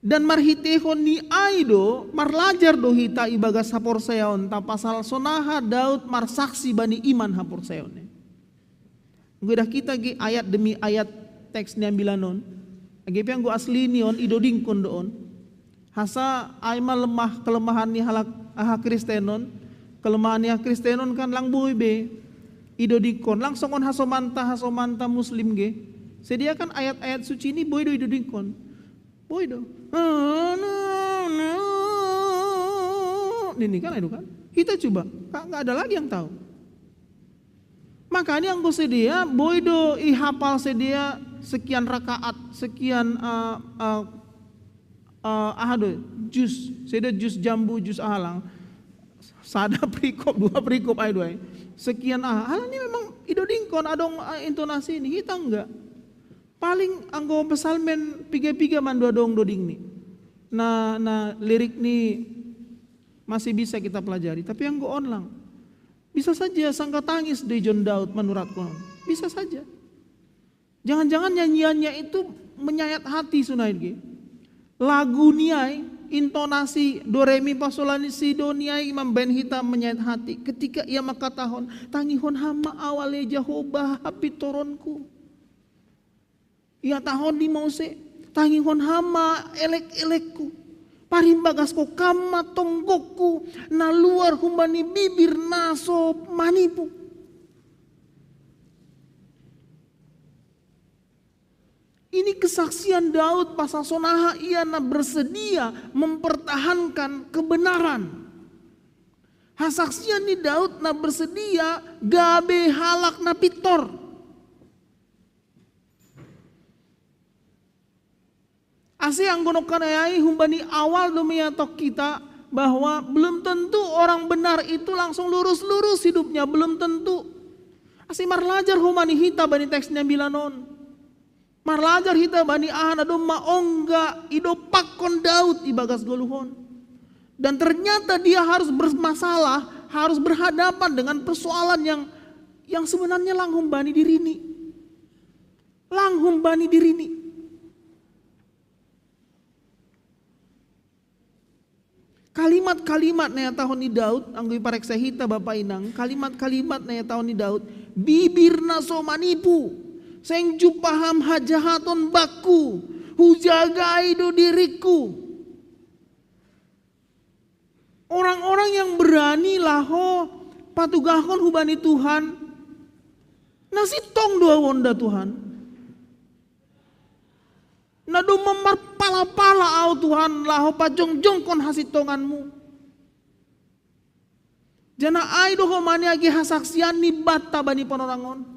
Dan marhitehon ni aido marlajar do hita ibagas hapor seon ta pasal sonaha Daud marsaksi bani iman hapor seon. Nggodah kita ge ayat demi ayat teks niambilanon. Age piang go asli nion idoding kon doon. Hasa aima lemah kelemahan ni halak aha Kristenon. Kelemahannya Kristenon kan lang boy be ido dikon langsung on hasomanta muslim ge sediakan ayat-ayat suci ini boy do ido dikon boy do ini kan itu kan kita coba nggak ada lagi yang tahu makanya anggo sedia boy do ihapal sedia sekian rakaat sekian jus sedia jus jambu jus ahalang sada perikop, 2 perikop ay doy. Sekian hal ini memang idodingkon adong intonasi ini kita enggak. Paling anggo pesalmen piga-piga man dong doding ni. Nah lirik ni masih bisa kita pelajari, tapi anggo onlang. Bisa saja sangka tangis di John Daud menurut konon. Bisa saja. Jangan-jangan nyanyiannya itu menyayat hati sunaid. Lagu niai, intonasi do re mi fa sol la si do niai Imam Ben Hitam menyayat hati ketika ia makatahon tangihon hama awale Jehovah hapi toronku. Ia tahon di Mose tangihon hama elek-elekku. Parimbagasku kama tonggokku na luar humbani bibir naso manipu. Ini kesaksian Daud pasal sonaha ia na bersedia mempertahankan kebenaran. Hasaksian ni Daud na bersedia gabe halak na pitor. Ase yang gonokan ayai humbani awal dumiatok kita bahwa belum tentu orang benar itu langsung lurus-lurus hidupnya, belum tentu. Ase marlajar humbani hita bani teksnya bilanon. Marlajar hita bani ahan adom maongga ido pakon Daud ibagas goluhon. Dan ternyata dia harus bermasalah, harus berhadapan dengan persoalan yang sebenarnya langhum bani dirini. Langhum bani dirini. Kalimat-kalimat na tahun ni Daud, anggoy pareksa hita Bapak Inang, kalimat-kalimat na tahun ni Daud, bibir na so manipu, seng jupaham hajahaton baku, hujagai do diriku. Orang-orang yang berani laho patugahon hubani Tuhan, nasi tong dua wonda Tuhan. Nado memar pala-pala au Tuhan laho pajong-jong kon hasitonganmu. Jana ai do homani agi hasaksian ni bata bani panorangon.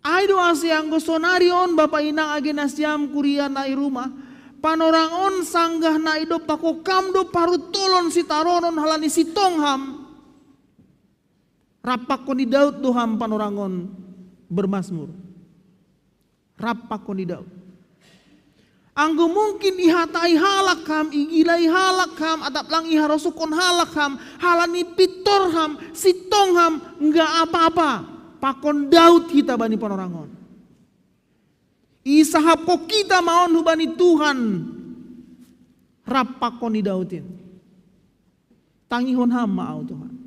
Ai do asianggo sonarion Bapak Inang agi nasiam kuria nai rumah. Panorangon sanggah nai do pakokam do parut tolon si taronon halani si tongham. Rapak kon di Daud doham panorangon bermasmur. Rapak koni Daud. Anggo mungkin ihatai halakam, igilai halakam, atap lang iharosukon halakam, halani pitorham, sitongham, enggak apa-apa. Pakon Daud kita bani panorangon. Isahap ko kita maon hubani Tuhan. Rapak koni Daudin. Tangihon hama au Tuhan.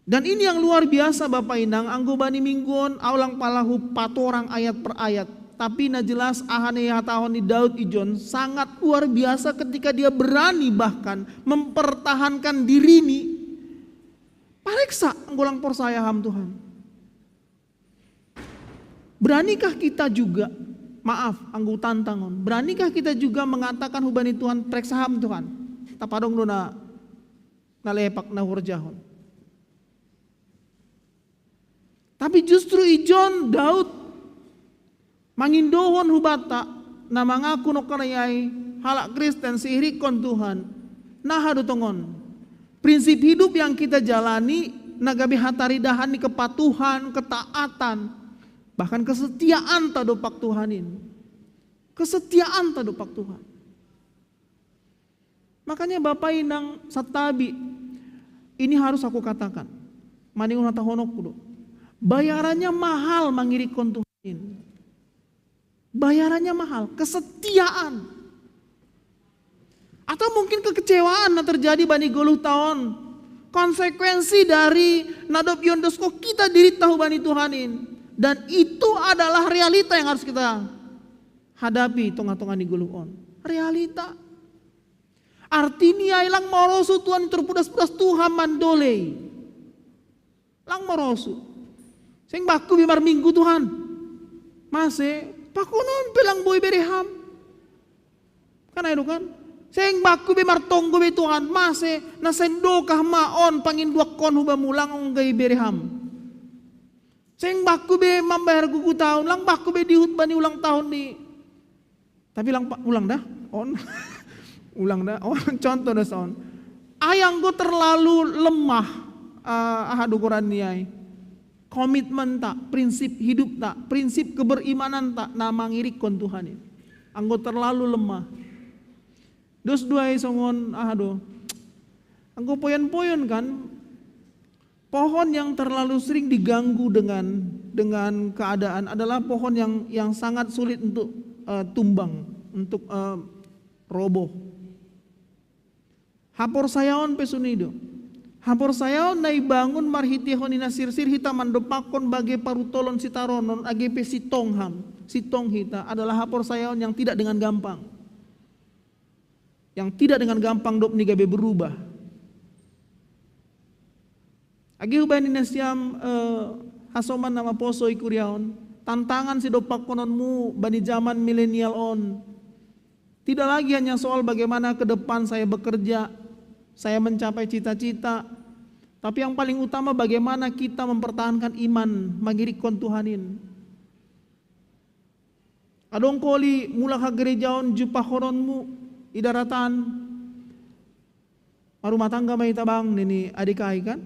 Dan ini yang luar biasa Bapak Inang, anggo bani mingguon aulang palahu patorang ayat per ayat. Tapi na jelas ahane tahun ni Daud ijon sangat luar biasa ketika dia berani bahkan mempertahankan diri ini. Pareksa anggolang porsaya ham Tuhan. Beranikah kita juga, maaf anggo tantangon, beranikah kita juga mengatakan hubani Tuhan pareksa ham Tuhan. Tapadong do na lepak na hurjahon. Tapi justru ijon Daud mangindohon hubata na mangaku no karayai halak Kristen siirikon Tuhan nah hadutongon. Prinsip hidup yang kita jalani nagabi hataridahan ni kepatuhan, ketaatan, bahkan kesetiaan tadopak Tuhanin. Kesetiaan tadopak Tuhan. Makanya Bapak Inang satabi ini harus aku katakan. Maningun hata honok kudo. Bayarannya mahal mangirikon Tuhan. Bayarannya mahal, kesetiaan. Atau mungkin kekecewaan yang terjadi bani goluh tahun. Konsekuensi dari nadop yondosko kita diri tahu bani Tuhanin. Dan itu adalah realita yang harus kita hadapi tonga-tonga di goluh on. Realita. Artinya ilang morosu Tuhan terpudas-pudas Tuhan mandolei. Lang morosu. Sing baku bimar minggu Tuhan. Masih pakunon pelang boy bereham. Kan itu kan? Sing baku bimar tonggo be Tuhan. Masih nasendokah maon pangin dua kon huba mulang onggay bereham. Sing baku be membayar gugu tahun. Lang baku be dihut bani ulang tahun ni. Tapi ulang dah on. Ulang dah on. Contoh dah on. Ayang go terlalu lemah ahadu Quran niai. Komitmen tak, prinsip hidup tak, prinsip keberimanan tak, nama ngirikon Tuhan ini. Anggo terlalu lemah. Dos dua songon ahadu. Anggo poyon-poyon kan, pohon yang terlalu sering diganggu dengan keadaan adalah pohon yang sangat sulit untuk tumbang, untuk roboh. Hapor sayaon pesunido. Hapor sayaon nai bangun marhitihon ina sirsir hita mandopakon bagai parutolon sitaronon agepe sitongham. Sitong hita adalah hapor sayaon yang tidak dengan gampang. Yang tidak dengan gampang dop ni gabe berubah. Agi hubain ina siam hasoman nama poso ikuriaon. Tantangan si dopakononmu bani zaman milenial on. Tidak lagi hanya soal bagaimana ke depan saya bekerja, saya mencapai cita-cita, tapi yang paling utama bagaimana kita mempertahankan iman magirikon Tuhanin. Adong koli mula ka gerejaon jupahoronmu idaratan rumah tangga may tabang nini adikai kan?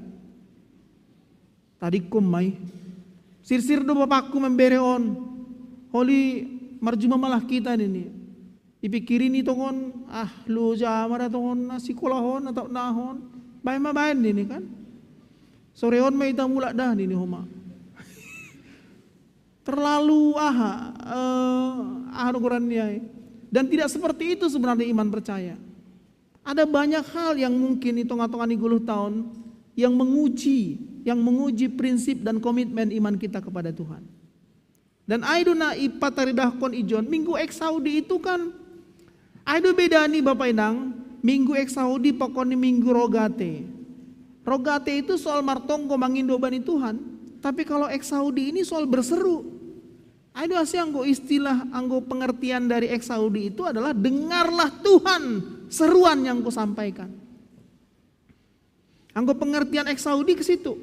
Tadikum may sirsir do bapakku membereon holi marjuma malah kita nini. Ipikirin itu kon lu jamara tongon sikolahon atau nahon bay mabayan ini kan soreon may mula dah ini homa terlalu Quran niya dan tidak seperti itu sebenarnya iman percaya. Ada banyak hal yang mungkin hitung-hitungan 30 tahun yang menguji prinsip dan komitmen iman kita kepada Tuhan. Dan aido na ipataridahkon ijon minggu ek Saudi itu kan aido beda nih Bapak Inang, minggu ek Saudi pokoknya minggu rogate. Rogate itu soal martongko mangindo bani Tuhan, tapi kalau ek Saudi ini soal berseru. Aido asih anggo istilah, anggo pengertian dari ek Saudi itu adalah dengarlah Tuhan seruan yang ku sampaikan. Anggo pengertian ek Saudi ke situ.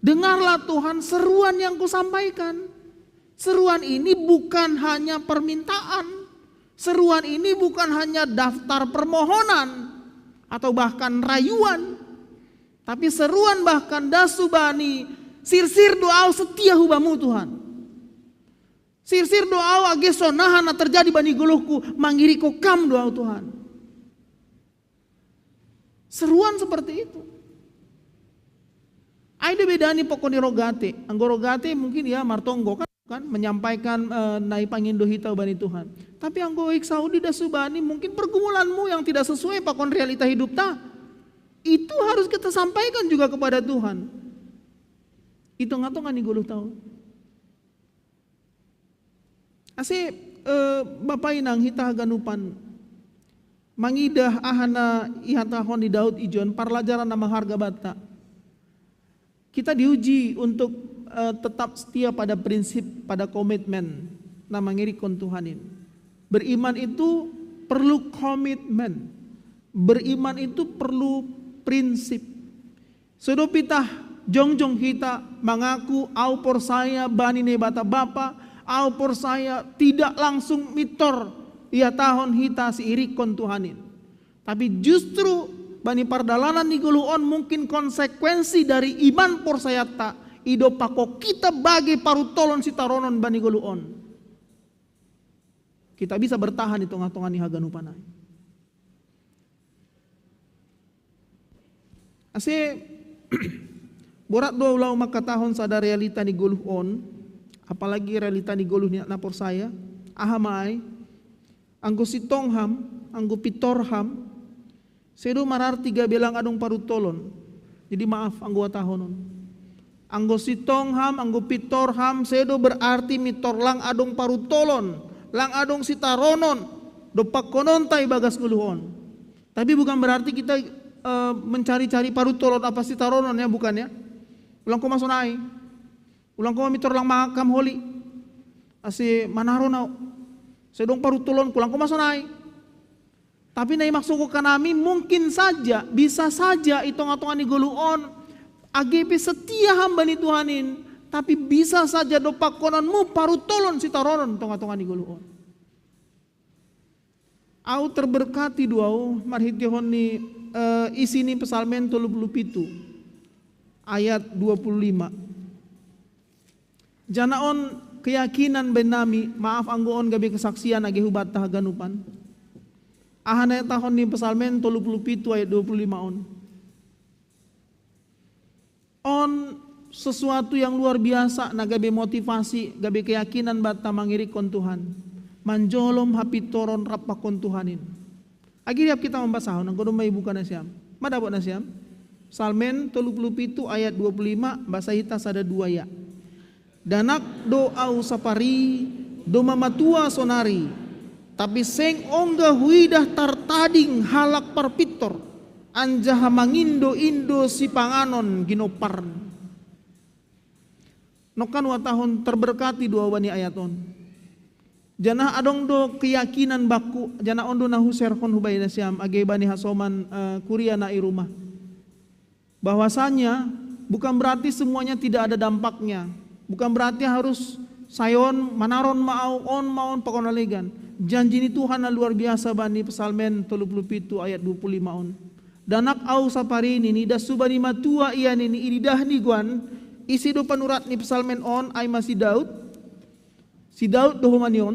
Dengarlah Tuhan seruan yang ku sampaikan. Seruan ini bukan hanya permintaan. Seruan ini bukan hanya daftar permohonan atau bahkan rayuan, tapi seruan bahkan dasubani sirsir doa setia hubamu Tuhan. Sirsir doa age sonahan terjadi bani guluhku manggiri ko kam doa Tuhan. Seruan seperti itu. Ada bedani pokoknya rogate. Anggo rogate mungkin ya martonggo kan menyampaikan nai pangindo hitau bani Tuhan. Tapi anggo ik Saudi dasubani mungkin pergumulanmu yang tidak sesuai pakon realita hidup ta. Itu harus kita sampaikan juga kepada Tuhan. Itu ngatongan nih guluh tahu. Ase Bapak Inang hita ganupan mangidah ahana ihatahon di Daud ijon parlajaran nama harga bata. Kita diuji untuk tetap setia pada prinsip, pada komitmen nama ngirikon Tuhanin. Beriman itu perlu komitmen. Beriman itu perlu prinsip. Sudopitah jongjong kita mengaku au por saya bani nebata bapa, au por saya tidak langsung mitor ia tahun hita si irikon Tuhanin. Tapi justru bani pardalanan di guluon mungkin konsekuensi dari iman por saya tak ido pako kita bagi parutolon sitaronon bani guluon. Kita bisa bertahan di tengah-tengah ni haganupanay. Ase borat do ulau makatahon sada realita ni guluon, apalagi realita ni guluh ni napor saya, ahamay, anggo sitongham, anggo pitorham, sedo marar 3 belang adong parutolon. Jadi maaf anggo atahonon. Anggo sitongham, anggo pitorham, sedo berarti mitorlang adong parutolon. Lang adong sitaronon dopak konontay bagas guluhon. Tapi bukan berarti kita mencari-cari parutolon apa sitaronon ya, bukan ya. Ulang ko masonai. Ulang ko mitor lang makam holi. Asi manaro na sedong parutolon kulang ko masonai. Tapi nai maksud ko kanami mungkin saja, bisa saja itong-atongan ni guluon AGP setia hamba ni Tuhanin. Tapi bisa saja dopak kononmu parutolon sitaronon tonga-tonga ni guluon. Au terberkati duau marhitihon ni isi ni Psalmen 37 ayat 25. Janaon keyakinan benami, maaf anggoon gabi kesaksian age hubat tahaganupan. Ahana tahun ni Psalmen 37 ayat 25 on sesuatu yang luar biasa na gabi motivasi, gabi keyakinan bata mangirikon Tuhan. Manjolom hapitoron rapakon Tuhanin. Agiriap kita membasahon ang kuno may buka na siyam. Madabot na siyam. Psalmen 37 ayat 25 bahasa hita sada dua ya. Danak do au sapari do mamatua sonari. Tapi seng ongga huidah tartading halak parpitor. Anjaha mangindo indo si panganon ginoparn. Nokan watahon terberkati dua wani ayaton. Jana adong do keyakinan baku, jana ondo na huserkon hubay na siyam age bani hasoman kuria na irumah. Bahwasanya bukan berarti semuanya tidak ada dampaknya. Bukan berarti harus sayon manaron maon pakonalegan. Janji ni Tuhan na luar biasa bani Psalmen 37 ayat 25 on. Danak au sapari ini da subani matua ian ini iridah ni guan isi do panurat ni Psalmen on ay masih Daud. Si Daud do humanion,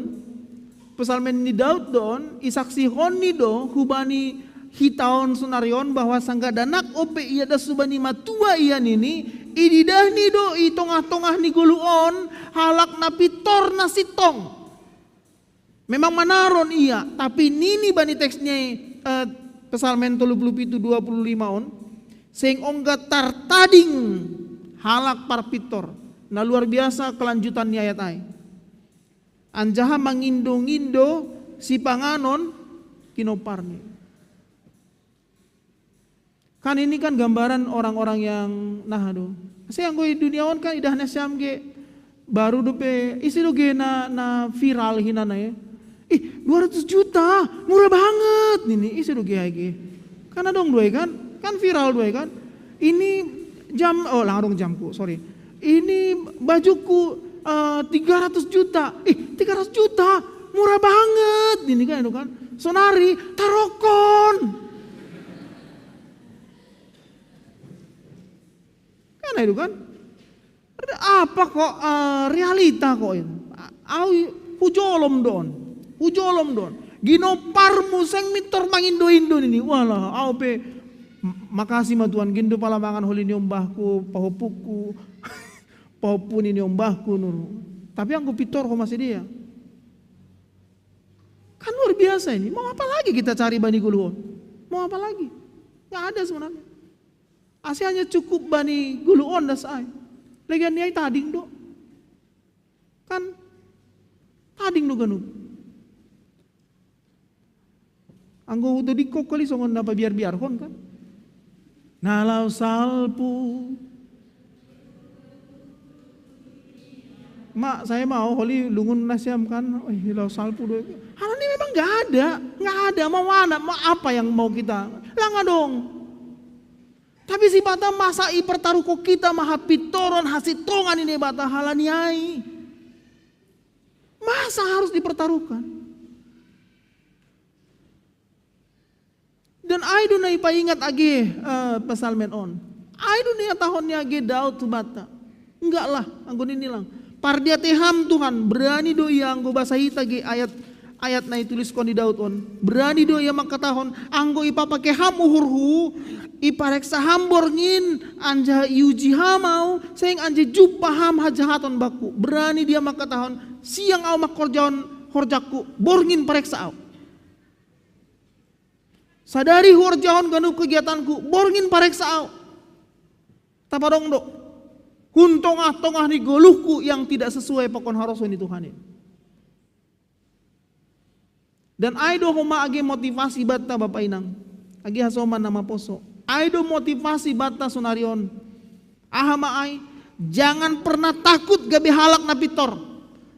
Psalmen ni Daud don, isaksi honi do hubani hitaon sunarion bahwa sangga danak ope iya da subani matua ian ini, ididah ni do itongah-tongah ni guluon halak na pitor na sitong. Memang manaron iya, tapi nini bani teksnya Psalmen 37 25 on, sing ongga tartading halak parpitor. Nah luar biasa kelanjutan ni ayat ay. Anjaha mangindo-ngindo si panganon kinoparni. Kan ini kan gambaran orang-orang yang nah do. Saya anggo duniawan kan idahna syam ge baru dope isi do ge na viral hinana ya. 200 juta murah banget ini isi do ge ge. Kan adong doy kan? Kan viral doy kan? Ini jam larung jamku, sorry. Ini bajuku 300 juta. 300 juta murah banget ini kan itu kan. Sonari tarokon. Kan itu kan. Apa kok realita kok ini. Hujolom don. Ginoparmu seng mitor mangindo-indo ini. Walah au pe makasih ma Tuhan gindo palamangan holi ni ombahku pahopuku. Paupun ini ombahku nuru. Tapi anggo pitor ko masih dia. Kan luar biasa ini. Mau apa lagi kita cari bani guluon? Mau apa lagi? Nggak ada sebenarnya. Asih hanya cukup bani guluon das ay. Legan niay tading do. Kan tading do ganu. Anggo udah dikokoli songon napa biar-biar kon kan. Nalau salpu. Mak saya mau holi lungun nasyam kan, hilau salpu do. Hal ini memang nggak ada. Mau apa yang mau kita? Langa dong. Tapi si bata masa pertaruko kita maha pitoron hasitongan ini bata halaniai. Masa harus dipertaruhkan? Dan aidu na ipaingat age Psalmen on. Aidu na tahunnya age Daud tu bata. Enggak lah, anggun ini lang. Pardia teham Tuhan, berani do ia anggo bahasa hita ge ayat na ituliskon di Daud on. Berani do ia makatahon anggo ipapake ham uhurhu ipareksa hamborngin anja iuji hamau seng anje juppa ham hajahaton baku. Berani dia makatahon siang au makorjaon horjaku borngin pareksa au. Sadari horjaon ganu kegiatanku borngin pareksa au. Tapadong do. Huntongah-tongah ni goluhku yang tidak sesuai pokon haroso ni Tuhan. Dan aido homa age motivasi bata Bapak Inang. Age hasoman nama poso. Aido motivasi bata sunarion. Ahama ai, jangan pernah takut gabi halak na pitor.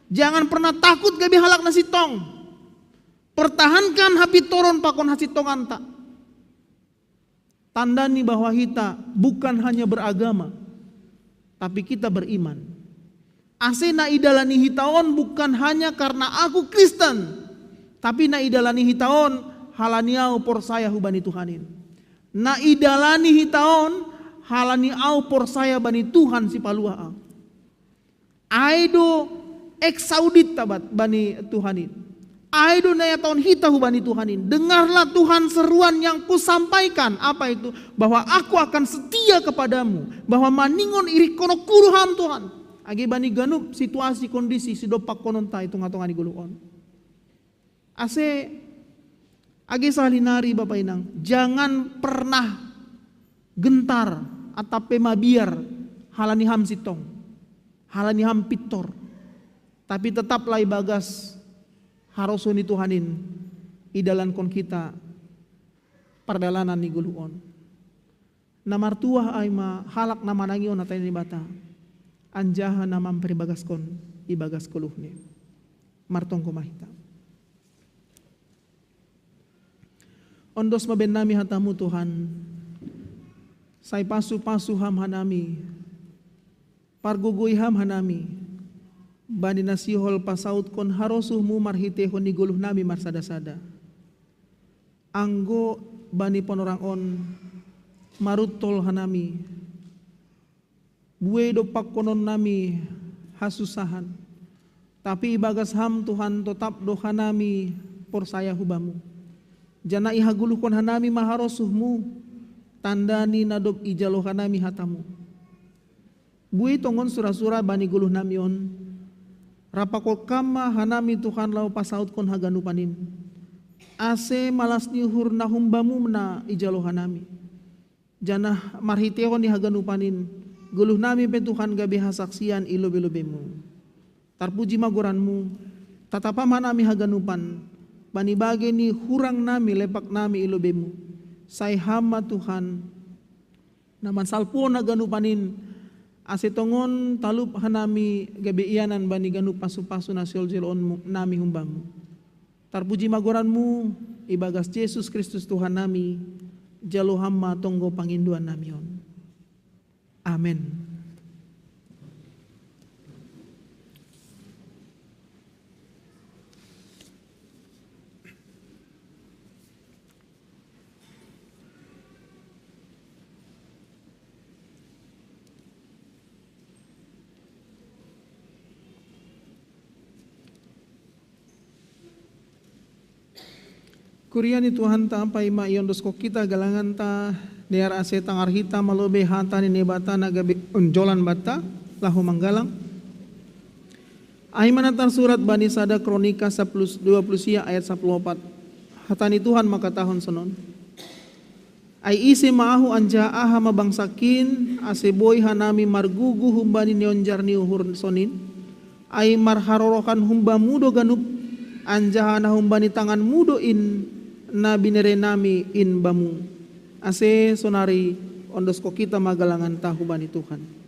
Jangan pernah takut gabi halak na sitong. Pertahankan hapitoron pakon hasitongan tak. Tandani bahwa kita bukan hanya beragama, tapi kita beriman. Asena idalani hitaon bukan hanya karena aku Kristen, Tapi na idalani hitaon halani au porsaya hubani Tuhanin. Na idalani hitaon halani au porsaya bani Tuhan si palua. Aido eksaudit tabat bani Tuhanin. Aido na tahun hita hubani Tuhanin. Dengarlah Tuhan seruan yang kusampaikan. Apa itu? Bahwa aku akan setia kepadamu. Bahwa maningon iri kono kuruham Tuhan. Agi bani ganup situasi kondisi sidopak kononta itu ngatongan iguluon. Ase agi salinari Bapak Inang, jangan pernah gentar atau pemabiar halani ham sitong, halani ham pitor, tapi tetaplah ibagas harusuni Tuhanin idalan kon kita perdalanan ni guluon. Namartuah aima halak nama nangion atay ni bata, anjaha namam peribagas kon ibagas kuluhni, martong kumahita. Ondos maben nami hatamu Tuhan, say pasu-pasu ham hanami, parguguy ham hanami, bani nasihol pasaut kon harosuhmu marhitehon ni guluh nami marsada-sada. Anggo bani ponorang on marutol hanami, buwe dopak konon nami hasusahan, tapi ibagas ham Tuhan tetap doha nami porsaya hubamu. Jana ihagulukon hanami maharosuhmu, tandani nadob ijalo hanami hatamu. Bui tongon surah-surah bani guluh namion, rapakol kama hanami Tuhan lau pasaut kon haganupanin. Ase malas nihur nahumbamu na ijalo hanami. Jana marhitehon di haganupanin, guluh nami pe Tuhan gabe hasaksian ilobe-lobemu. Tarpuji magoranmu, tatapam hanami haganupan, bani bage ni hurang nami lepak nami ilobemu. Say hama Tuhan naman salpon na ganupanin asetongon talup hanami gabe iyanan bani ganup pasu-pasu na siol-siolon nami humbamu. Tarpuji magoranmu ibagas Yesus Kristus Tuhan nami, jalo hama tonggo panginduan namion. Amen. Kuriani Tuhan ta ampai ma iondos ko kita galangan ta near ase tangar hita malobe hata ni nebata nagabe unjolan bata lahu manggalang. Aimanatan surat Bani Sada Kronika 20 ayat 14. Hatani Tuhan maka tahun sonon. Ai isi maahu anja aha mabangsakin ase boy hanami margugu humbani neonjar ni uhur sonin. Ai marharorokan humba mudo ganup anjahana humbani tangan mudo in na binere nami in bamu. Ase sonari ondos ko kita magalangan tahu bani Tuhan.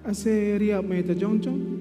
Ase riap mai ta jongchong.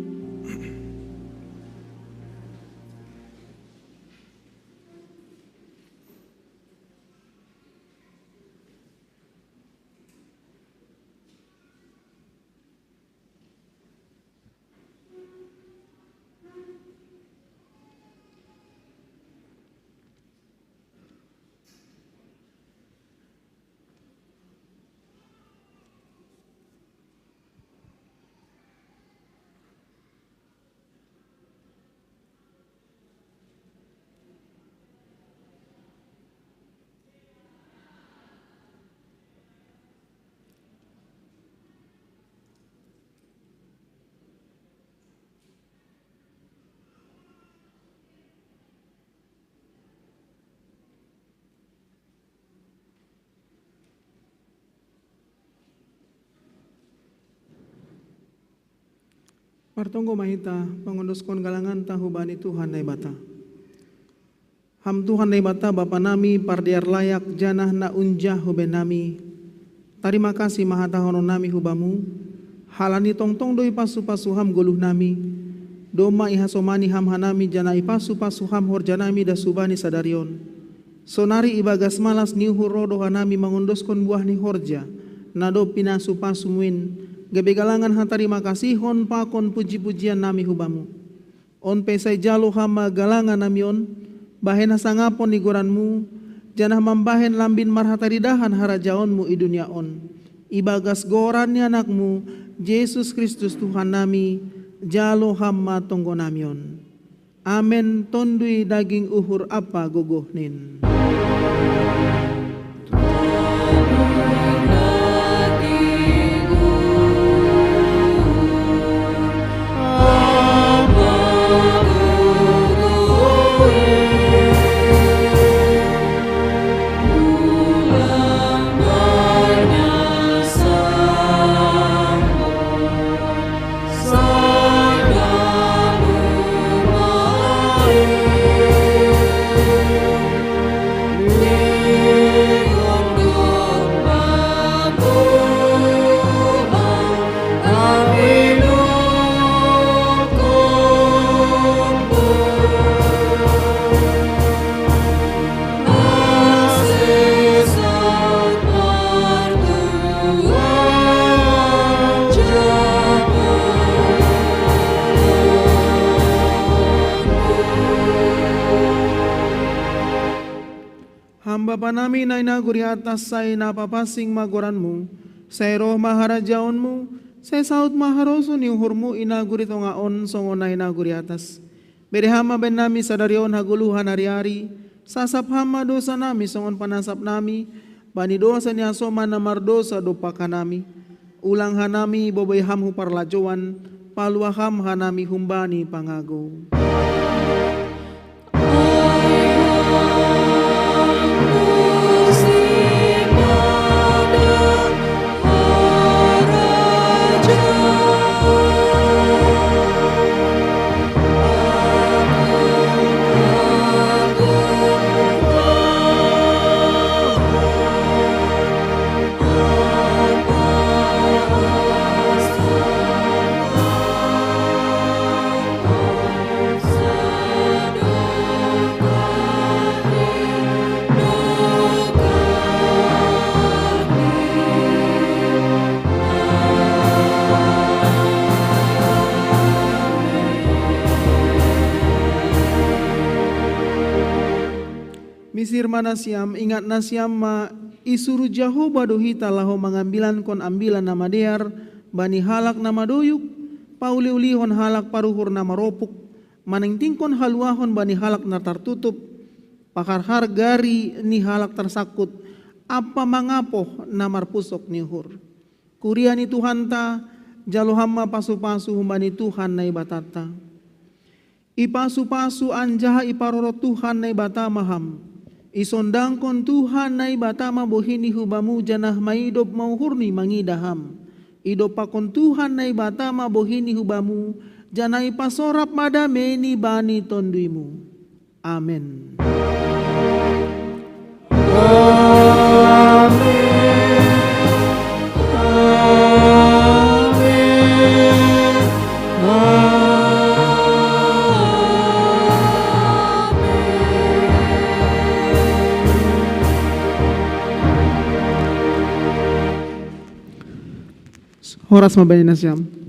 Partonggo mahita pangondoskon galangan tahu bani Tuhan nai bata. Ham Tuhan nai bata Bapa nami pardiar layak janah na unjah hube nami. Terima kasih mahatahono nami hubamu. Halani tongtong doi pasu-pasu ham goluh nami. Doma ihasomani ham hanami jana ipasu-pasu ham horjanami da subani sadarion. Sonari ibagas malas niuhur rodo hanami mangondoskon buah ni horja. Nado pinasu pasumuin. Gabe galangan terima kasih hon pakon puji-pujian nami hubamu. On pesai jalo hama galangan nami on. Bahen hasangapon nigoranmu. Janah mambahen lambin marhataridahan harajaonmu i dunia on. Ibagas gorannya anakmu. Yesus Kristus Tuhan nami. Jalo hama tonggo nami on. Amen tondui daging uhur apa gogohnin. Bapa nami na inaguri atas say napapasing magoranmu, say roh maharajaonmu, say saut maharoso ni uhurmu inaguri tongaon songo na inaguri atas. Berehama ben nami sadarion haguluhan hari-hari, sasap hama dosa nami songon panasap nami, bani dosa ni asoma na mardosa dopakan nami. Ulang hanami boboy hamhu parlajoan, paluaham hanami humbani pangago. Misir manasiam ingat nasiam ma isuru jaho badohita laho mengambilan kon ambilan nama dear bani halak nama doyuk pauliulihon halak paruhur nama ropuk manengtingkon haluahon bani halak na tertutup pakar hargari ni halak tersakut apa mangapoh namar pusok nihur kuriani Tuhan ta jalo hamma pasu-pasu bani Tuhan nai batata ipasu-pasu anjaha iparoro Tuhan nai batamaham isondangkon Tuhan nai batama bohini hubamu janah maidop mau hurni mangidaham. Idopakon Tuhan nai batama bohini hubamu janai pasorap madameni bani tonduimu. Amen. Amen. Amen. horas mabani nasyam.